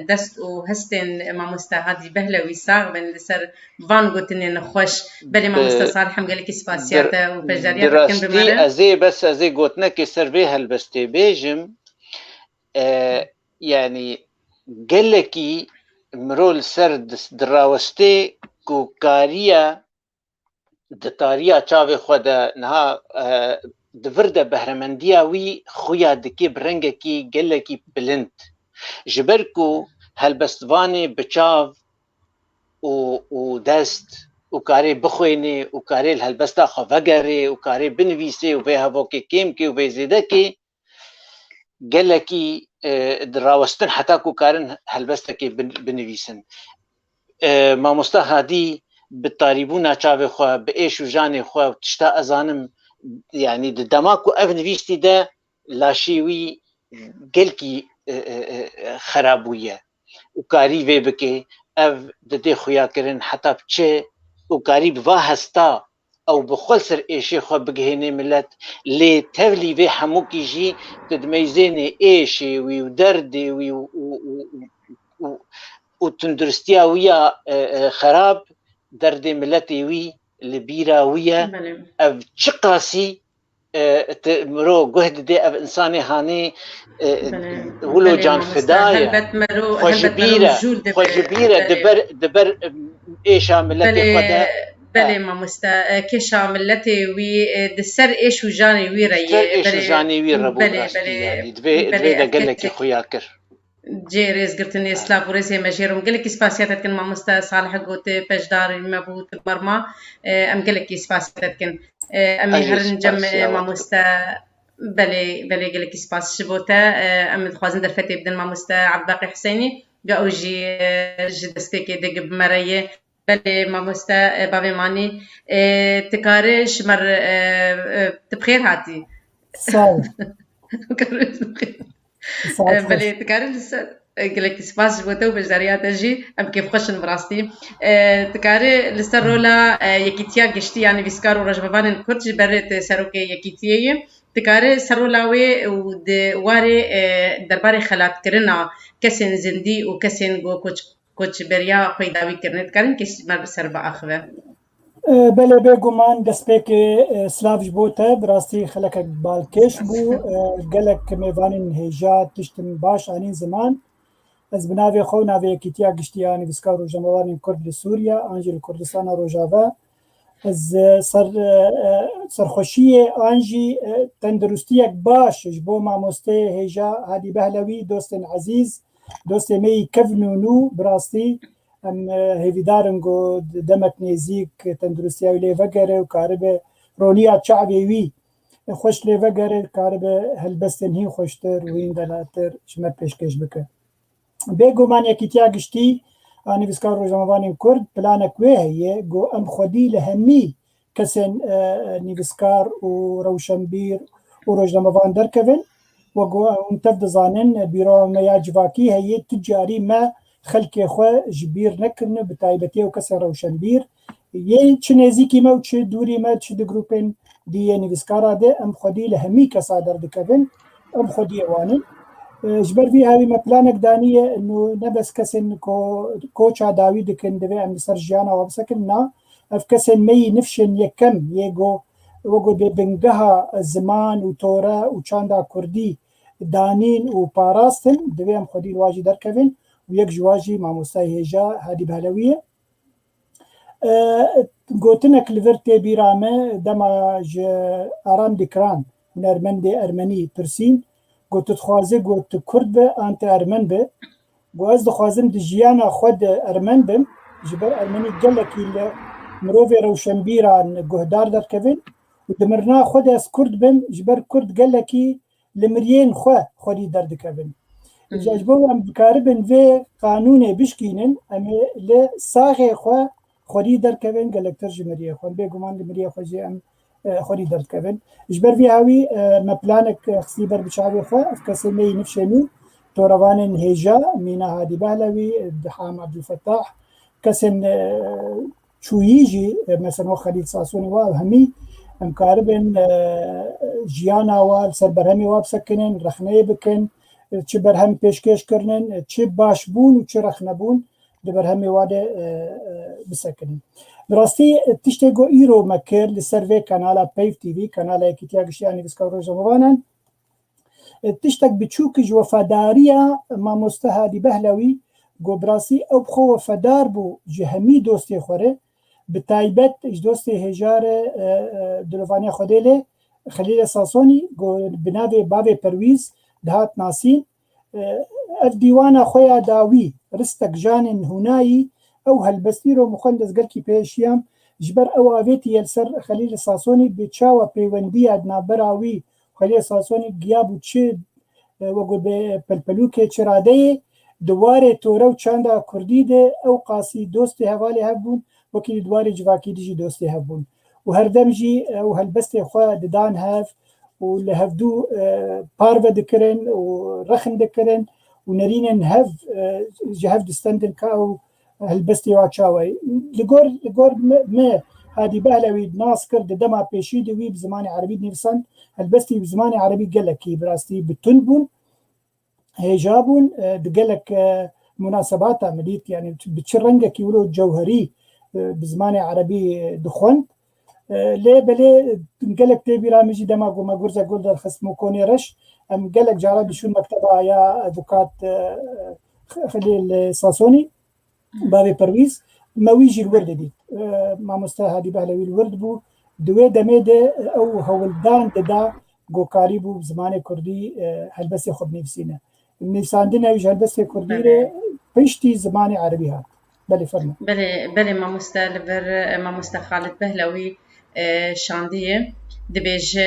دست وهستن ما مستهادي بهلوي صاغ بن لسر فان قلتني نخوش بلي ما مستصالح هم قالك سباسياتا وبجاريات كم بمرة دراستي ازي قلتنا كسر بيها البستي بيجم يعني قالكي مرول سرد دراوستي كوكاريا دتاريا چاوي خدا نها دفرده بهرمنديا وي خويا دكي برنگكي قالكي بلند جبركو هالبستواني بچاو ودست وكاري بخويني وكاري الهلبستا خفقري وكاري بنويسي وبيها بوكي كيمكي وبيزيدكي قالكي دراوستن حتى كارن هلبستكي بنويسن ما مستهادي بالطاريبونا چاوي خو بايش وجاني خو تشتا ازانم يعني دماكو افنويستي ده لاشيوي قلكي خرابوية وكاري في بكي اف ددي خويا كرن حتى بچه وكاري بواهستا او بخلصر ايشي خو بگهيني ملت لي تولي في حموكي جي تدميزيني ايشي ودردي وتندرستيا ويا خراب دردي ملتي وي لبيرا ويا اف چقاسي مرو قهد دي اف انساني هاني ولو جان فدايا خجبيرة دبر ايشا ملتي خدا بلي ما مستا كيشا ملتي وي دسر ايش وجاني وي ري ايش وجاني وي ربو يعني دبي قال لك خويا كر جيريز قلتني سلاف وريزي ماجيرم قال لك سباسياتك كن ما مستا صالح قوت بجدار مبوت مرما ام قال لك سباسياتك كن امي هرن جم ما مستا بلي قال لك سباس شبوتا ام خوازن درفتي بدن ما مستا عبد الباقي حسيني جاوجي جدستك دق بمريه بلي ماموستا بابي ماني تكارش مر تبخير هاتي صحيح بلي تكارش قلت سباس بوتو بجاريات جي ام كيف خشن براستي تكاري لسرولا يكيتيا قشتي يعني بيسكارو رجبان كرج برت سروكي يكيتيه تكاري سرولاوي ودواري درباري خلات كرنا كسن زندي وكسن جو كوتش بريا قيداوي كرنت كارن كيس مر سربا اخوه بله بگومان دسپیک سلاوش بوته براستی خلک بالکش بو گلک میوانین هجا تشتن باش آنین زمان از بناوی خو ناوی کیتیا گشتیانی وسکا روجموانین کرد لسوریا آنجل کردستان روجاوا از سرخوشی آنجی تندرستی باش جبو ماموسته هجا هادی بهلوی دوستن عزیز دوست می کفنونو براستی ام هیویدارن گو دمک نزیک تندرستی لی وگره و کارب رونیا شعبی وی خوش لی وگره کارب هلبستن هی خوشتر و این دلاتر شمت پیشکش بکه بگو من یکیتیا گشتی آنی وسکار روزموانین کرد پلانک وی هیه گو ام خودی لهمی کسن نیوسکار و روشنبیر و روزموان درکوین و گو انتف دزانن بیرو میا جواکی هیه تجاری ما خلق خو جبیر نکرن بتایبتی و کس روشنبیر یه چه نزیکی ما و چه دوری ما چه د گروپن دی نیوسکارا ده ام خودی لهمی کسا در دکوین ام خودی وانن جبر في هاوي مبلانك دانية إنه نبس كسن كوتشا داويد كن دبي أم سرجانا وبسكننا أفكسن مي نفشن يكم يجو وجو ببنجها الزمان وتورا وشاندا كردي دانين وباراستن دبي أم خدي الواجي دركفن ويك جواجي مع مستوى هجا هادي بهلوية قوتنك لفرتي بيرامة دمج أرام دكران من أرمني برسين قلت تخوازي قلت كرد به أنت أرمن به وأز دخوازم دجيانا خود أرمن بم جبر أرمني قلك إلا مروفي روشنبيران قهدار در كفن ودمرنا خود أز كرد بم جبر كرد قلكي لمريين خودي در دكفن جاجبو أم بكاربن في قانون بشكينن أمي لساغي خودي در كفن قلك ترجمريه خون بيقومان لمريه خوزي أم خودی درد کردن. جبر وی هاوی مپلانک خسیبر بچاوی خو افکسی می نفشنو توروانن هجا مینا هادی بهلوی دحام عبدالفتاح کسن چویجی مثلا خلیل ساسونی و همی امکاربن جیانا و سربرهمی و بسکنن رخنه بکن چه برهم پیشکش کردن چه باش بون و چه رخنه بون دبرهمی واده بسکنن. براستی تشته گو ایرو مکر لسروی کانالا پیف تیوی کانالا یکیتیا گشتیانی بسکار روزموانن تشتک بچوکج وفاداریا ماموسته هادی بهلوی گو براستی او بخو وفادار بو جهمی دوستی خوره بتایبت اج دوستی هجار دلوفانی خودیله خلیل ساسونی گو بناوی باوی پرویز دهات ناسین اف دیوانا خویا داوی رستک جانن هنایی او هالبستيرو مخندس قلكي بيشيام جبر او افيتي يلسر خليل ساسوني بتشاوا بيوندي ادنا براوي خليل ساسوني غيابو تشي وقو بلبلوكي تشرادي دواري تورو چاندا كردي ده او قاسي دوستي حوالي هبون وكي دواري جواكي ديجي دوستي هبون وهردمجي او هالبستي خوا ددان هاف ولهفدو بارفا دكرن ورخن دكرن ونرينن هاف جهاف دستندن كاو هالبستي واتشاوي لقور ما هادي بهلوي ناس كرد دما بيشيدي وي بزمان عربي نفسان هالبستي بزمان عربي قالك براستي بتنبون هيجابون دقالك مناسبات عمليت يعني بتشرنجك يقولوا جوهري بزمان عربي دخون ليه بلي قالك تبي رامجي دما ما قرزة قول الخصم كوني رش ام قالك جارب شو مكتبه يا ادوكات خليل ساسوني بابي پرویز مویجی الورد دي ما مستهدي بهلوي الورد بو دوي دميده او هولدان دا گو کاری بو زمان کردی هلبسي خود نفسينا نفساندنا ويج هلبسي كردي بيشتي زمان عربي هات بلي فرما بلي ما مستر خالد بهلوي شانديه دبيج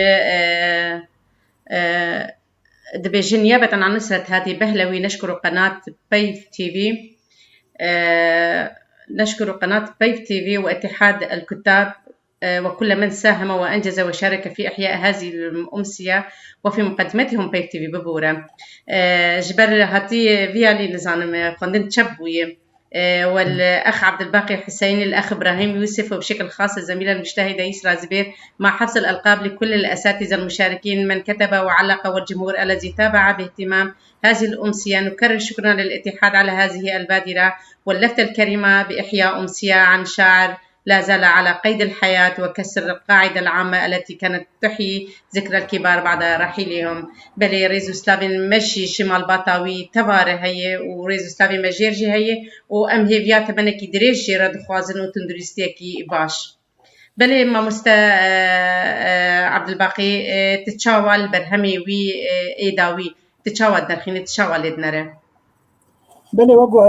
دبيجن نيابة عن نصرة هادي بهلوي نشكر قناة بيف تي في، نشكر قناة بيف تي في واتحاد الكتاب وكل من ساهم وأنجز وشارك في إحياء هذه الأمسية وفي مقدمتهم بيف تي في ببورة. جبر هاتي فيالي نزانم قندن تشبوي والأخ عبد الباقي حسيني، الأخ إبراهيم يوسف، وبشكل خاص الزميلة المجتهدة يسرى زبير، مع حفظ الألقاب لكل الأساتذة المشاركين من كتب وعلق والجمهور الذي تابع باهتمام هذه الأمسية. نكرر شكرنا للاتحاد على هذه البادرة واللفتة الكريمة بإحياء أمسية عن شاعر لا زال على قيد الحياة وكسر القاعدة العامة التي كانت تحيي ذكرى الكبار بعد رحيلهم. بلي ريزو سلافين مشي شمال باطاوي تباره هي وريزو سلافين مجيرجي هي وام هيفيا تبنكي دريجي رد خوازن وتندرستيكي باش. بلي ما عبد الباقي تتشاول برهمي وي ايداوي تتشاول درخين تتشاول ادنره. بله وگو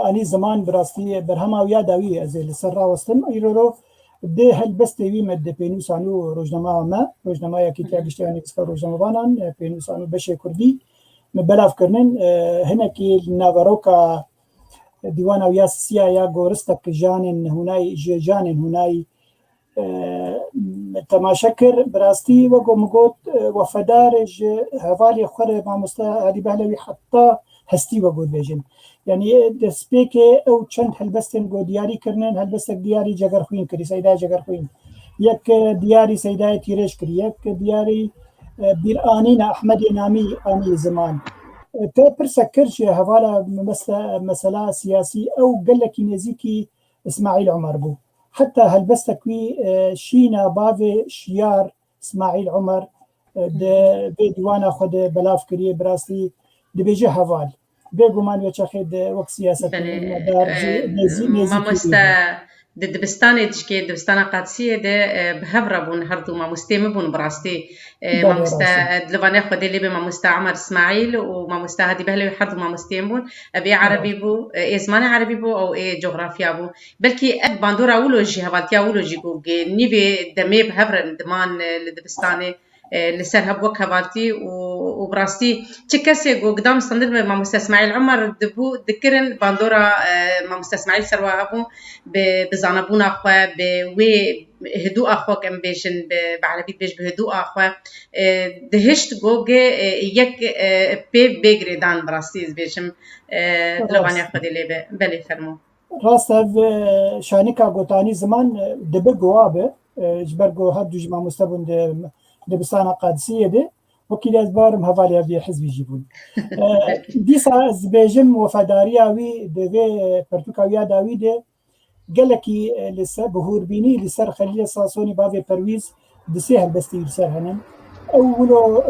همی زمان براستی برهما و یاداوی از لسر راوستم ایرو ده هل بس تیوی مد پینوسانو روزنامه یکی تیاگشتیانی بسکا روزنامه بانان پینوسانو بشه کردی مبلاف کرنن هنه کی ناوروکا دیوانا ویا سیا یا گورستک جانن هنای تماشکر براستی وگو مگوت وفدارج حوالی خور مامستا هادی بهلوی حتی هستی و گود بیجن یعنی دسپیک او چند هلبستن گو دیاری کرنن هلبستک دیاری جگر خوین کری سیدا جگر خوین یک دیاری سیدا تیرش کری یک دیاری بیرانین احمد نامی آنی زمان تا پرسکرش حوالا مسئله سیاسی او قلکی نزیکی اسماعیل عمر بو حتى هلبستك وي شينا بافي شيار اسماعيل عمر بديوانا خد بلاف كريه براسي دبيجي هفال بيقومان ويتشاخد وقت سياسة المدار ما مستا دبستاني تشكي دبستانا قادسية ده بهفربون هردو ما مستيمبون براستي ما مستا دلواني خدي لي بما مستا عمر اسماعيل وما مستا هادي بهلوي هردو ما مستيمبون ابي عربي بو زمان عربي بو او جغرافيا بو بلكي باندورا اولوجي هفالتيا اولوجي بو نيبي دمي بهفر دمان لدبستاني لسر هبوك هبالتي وبراستي تشكسي قدام صندوق مع مستسمعي العمر دبو ذكرن باندورا مع مستسمعي سروا هبو بزانبونا اخوا بوي هدوء اخوا كم بيجن بعربي بيج بهدوء اخوا دهشت جوجي يك بي بيجريدان براستي بيجم دلواني اخوا دي بلي فرمو راست شانيكا غوتاني زمان دبه جوابه جبرجو هادو جما مستبون دبستان قادسية ده وكيل أزبارم هفالي أبي حزب يجيبون ديسا زبيجم وفداريا وي دبي برتوكاويا داوي ده قالكي لسه بهور بيني لسر خليل صاصوني بافي برويز دسيه البستي لسر هنن أولو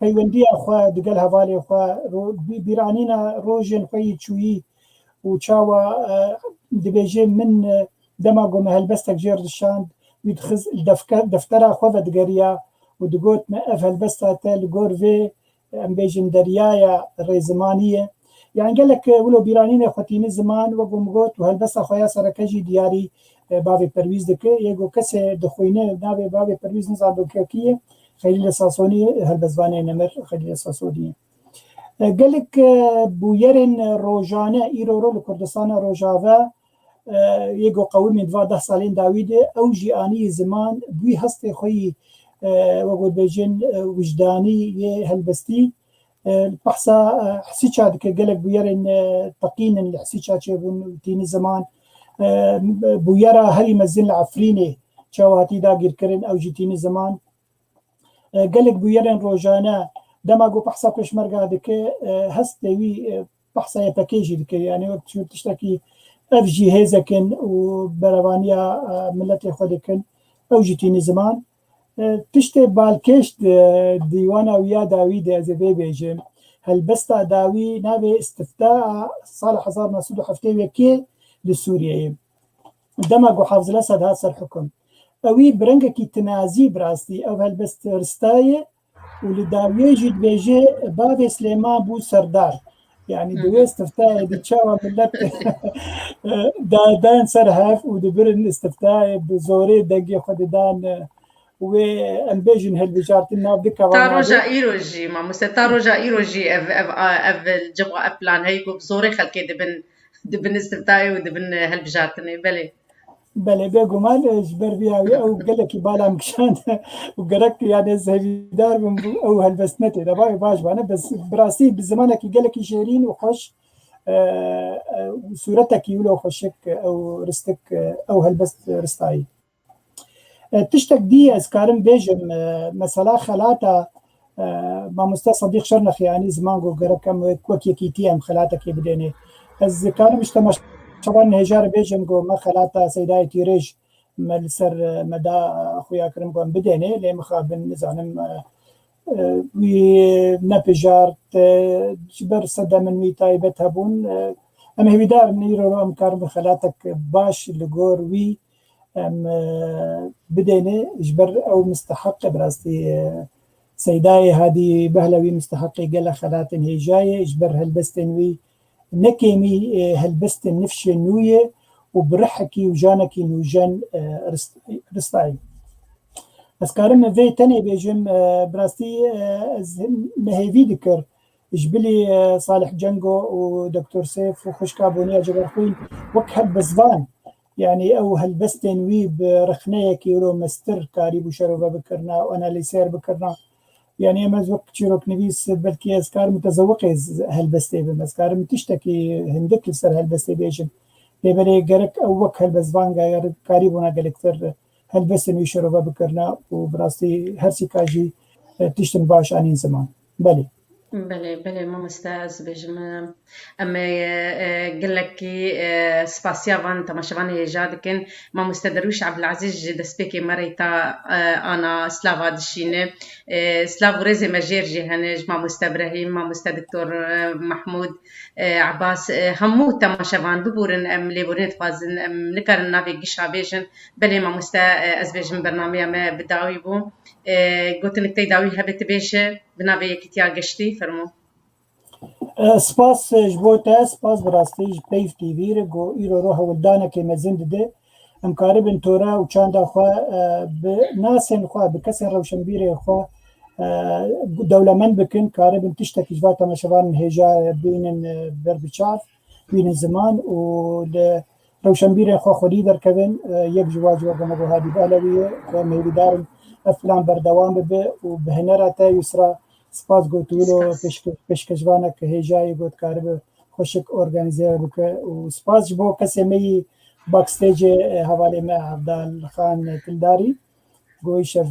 بيوندي أخوة دقال هفالي أخوة بيرانينا روجن خوي تشوي وشاوا دبيجم من دماغو مهلبستك جيرد الشاند ويدخز دفترة أخوة دقاريا ودقوت ما أفهل بس تال غورفي أم بيجن دريايا ريزمانية يعني قال لك ولو بيرانين خطيني زمان وقوم قوت وهل بس أخويا سركجي دياري بابي برويز دكي يقو كسي دخوينه نابي بابي برويز نزار بكيكية خليل الساسوني هل بزباني نمر خليل الساسوني قال لك بويرن روجانة إيرورو لكردستان روجافا يقو قوي من 12 سالين داويدة أو جياني زمان بوي هستي خوي وقود بيجن وجداني هلبستي البحثة حسيتشا دك قالك بويرن تقين اللي حسيتشا شيبون تيني زمان بويرا هري مزين العفريني شاوهاتي داقير كرن أو جيتيني زمان قالك بويرن روجانا دماغو بحثة كشمرقا دك هستوي بحثة يباكيجي دك يعني وقت شو تشتكي أفجي هيزكن وبروانيا ملتي خودكن أو جيتيني زمان تشتي بالكشت ديوانا ويا داوي از بيجم هل بستا داوي نابي استفتاء صالح حزار ناسودو حفتي وكي لسوريا دماغو حافظ الاسد هذا الحكم اوي برنجكي تنازي براستي او هل بست رستاي ولداوي جيد بيجي بابي سليمان بو سردار يعني دوي استفتاء دي تشاوى ملت دان سرهف ودبرن استفتاء بزوري دقي خد دان وام بيجن هالبجارتنا بدك تاروجا ايروجي ما تاروجا ايروجي اف الجبغه ابلان هيكو بصوري خلكي دبن استبتاي ودبن هالبجارتني بله بيجو مال جبر بياوي او قال لك بالا مكشان وقرك يعني زي دار او هالبسنتي ده باش انا بس براسي بزمانك قال لك شيرين وخش صورتك يولو خشك او رستك او هالبست رستاي تشتك دي اسكارم بيجم مثلا خلاتا ما مستصديق شرنخ يعني زمان جو قركم كوكي كيتي ام خلاتك يبديني از كان مش طبعا هجار بيجم جو ما خلاتا سيداي تيريج ملسر مدى اخويا كرم قوم بديني لي مخابن زعنم ونبجار جبر صدا من ميتاي بتهبون ام هيدار نيرو ام كارم خلاتك باش لغور وي ام بديني جبر او مستحق براستي سيداي هذه بهلوي مستحق قال خلاتن هي جايه جبر هالبستن وي نكيمي هالبستن نفش نويه وبرحكي وجانكي نوجان رستاي اسكارم في تاني بيجم براستي مهيفي ذكر جبلي صالح جنجو ودكتور سيف وخشكابونيا جبرخوين وك هالبزبان يعني او هالبستن وي برخنيه كيلو مستر كاري بوشرو بكرنا وانا اللي سير بكرنا يعني اما زوك تشيروك نبيس بلكي اسكار متزوقي هالبستي بمسكار متشتكي هندك لسر هالبستي بيجم لبري قرك او وك هالبزبان قاير كاريبونا قالكتر هالبستن يشرو بكرنا وبراستي هرسي كاجي تشتن باش انين زمان بلي بله ما مستاز بجم اما قال لك سباسيا فان تماشوان هجادكن ما مستدروش عبد العزيز دسبيكي مريتا انا سلافا دشينه سلاف ريزي ماجيرجي هنج ما مستبراهيم ما مستدكتور محمود عباس همو تماشوان ببورن ام ليبورن فازن ام نكرن نافي قشا بيجن بله ما مستا از بيجن برنامج ما بداوي بو قلت لك تداوي هبت بيشه بنابي كتيا قشتي فرمو سپاس جبوتا سپاس براستي بيف تي في رجو ايرو روح ولدانا كما زند ده ام قاربن تورا وچاندا خو بناسن خو بكسر روشنبيري خو دولمن بكن قاربن تشتكي جواتا مشوان هجا بين بربچاف بين الزمان و روشنبيري خو خدي در كبن يك جواج وغمغو هادي بالويه ومهدار افلام بردوام به وبهنرته يسرا سپاس گوتولو پیشکشوانه که هجای گوت کارب خوشک ارگانیزه بکه و سپاس بو کسی می باکستیج حواله ما عبدال خان تلداری گویشف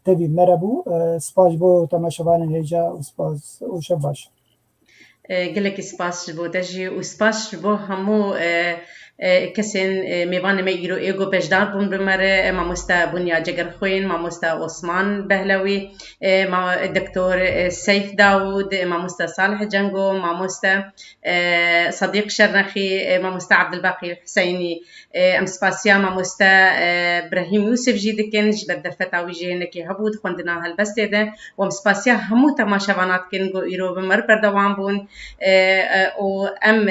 تبی مربو سپاس بو تماشوان هجا و سپاس و شباش قلك سپاس بو تجي و سپاس بو همو كسن ميوان ما يجرو إيجو بجدار بون بمرة ما مستا بنيا جگر خوين ما مستا عثمان بهلوي ما الدكتور سيف داود ما مستا صالح جنجو ما مستا صديق شرنخي ما مستا عبد الباقي الحسيني ام سباسيا ما مستا ابراهيم يوسف جيدكن جبر دفتاوي جينكي هبود خوندنا هالبستي ده وام سباسيا همو تماشاوانات كنجو إيرو بمر بردوام بون و ام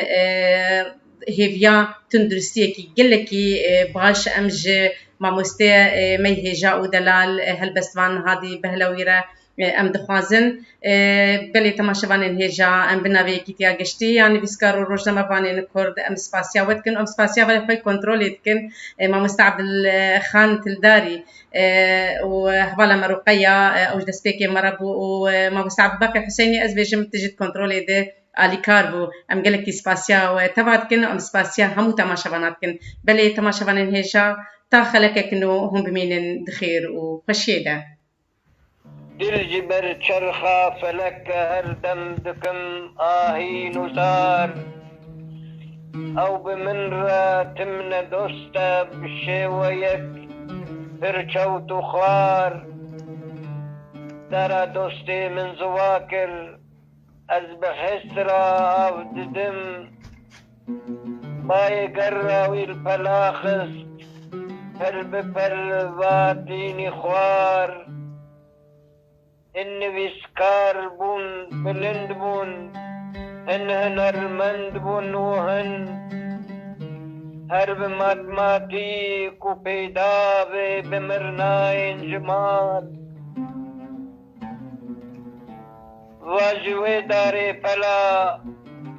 هيفيا تندرستي كي قلكي باش امج ما مستي مي هجا ودلال هالبستوان هادي بهلويره ام دخوازن بلي تماشوان هجا ام بنابي كيتيا قشتي يعني بيسكارو روجنا مباني كرد ام سباسيا ودكن ام سباسيا ولا في كنترول يدكن ما مستعد الخان تلداري وهبالا مروقيه او دسبيكي مربو وما مستعد بكر حسيني ازبيجم تجي كنترول يده علي كاربو ام قالك سباسيا وتبعت كن ام سباسيا همو تماشوانات كن بلي تماشوان هجا تا خلك كنو هم بمين دخير وخشيده درج بر چرخا فلك هردم دكم آهي نسار او بمنرا تمن دوستا بشويك برچو تخار ترى دوستي من زواكر از بحسرا او ددم باي قراوي البلاخس پر بپر واتيني خوار ان ويسكار بون بلند بون ان هنرمند بون وهن هر بماتماتیک و پیدا بمرنای انجماد واجوه دار پلا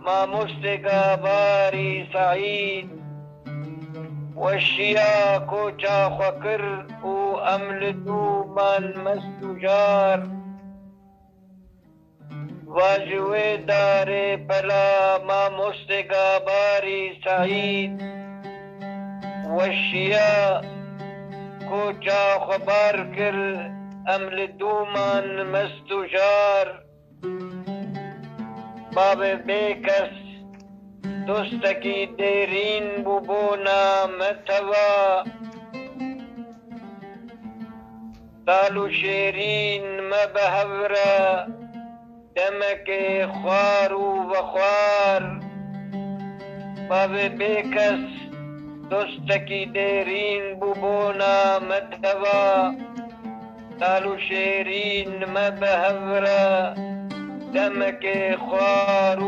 ما مستقى باري سعيد والشيا كوچا خكر وأملتو من مستجار واجوه دار بلا ما مستقى باري سعيد والشيا كوچا خبر كر أملتو من مستجار باب بیکس دوستکی دیرین بوبونا متوا تالو شیرین مبهورا دمک خوار و خوار باب بیکس دوستکی دیرین بوبونا متوا تالو شیرین مبهورا دمك خوار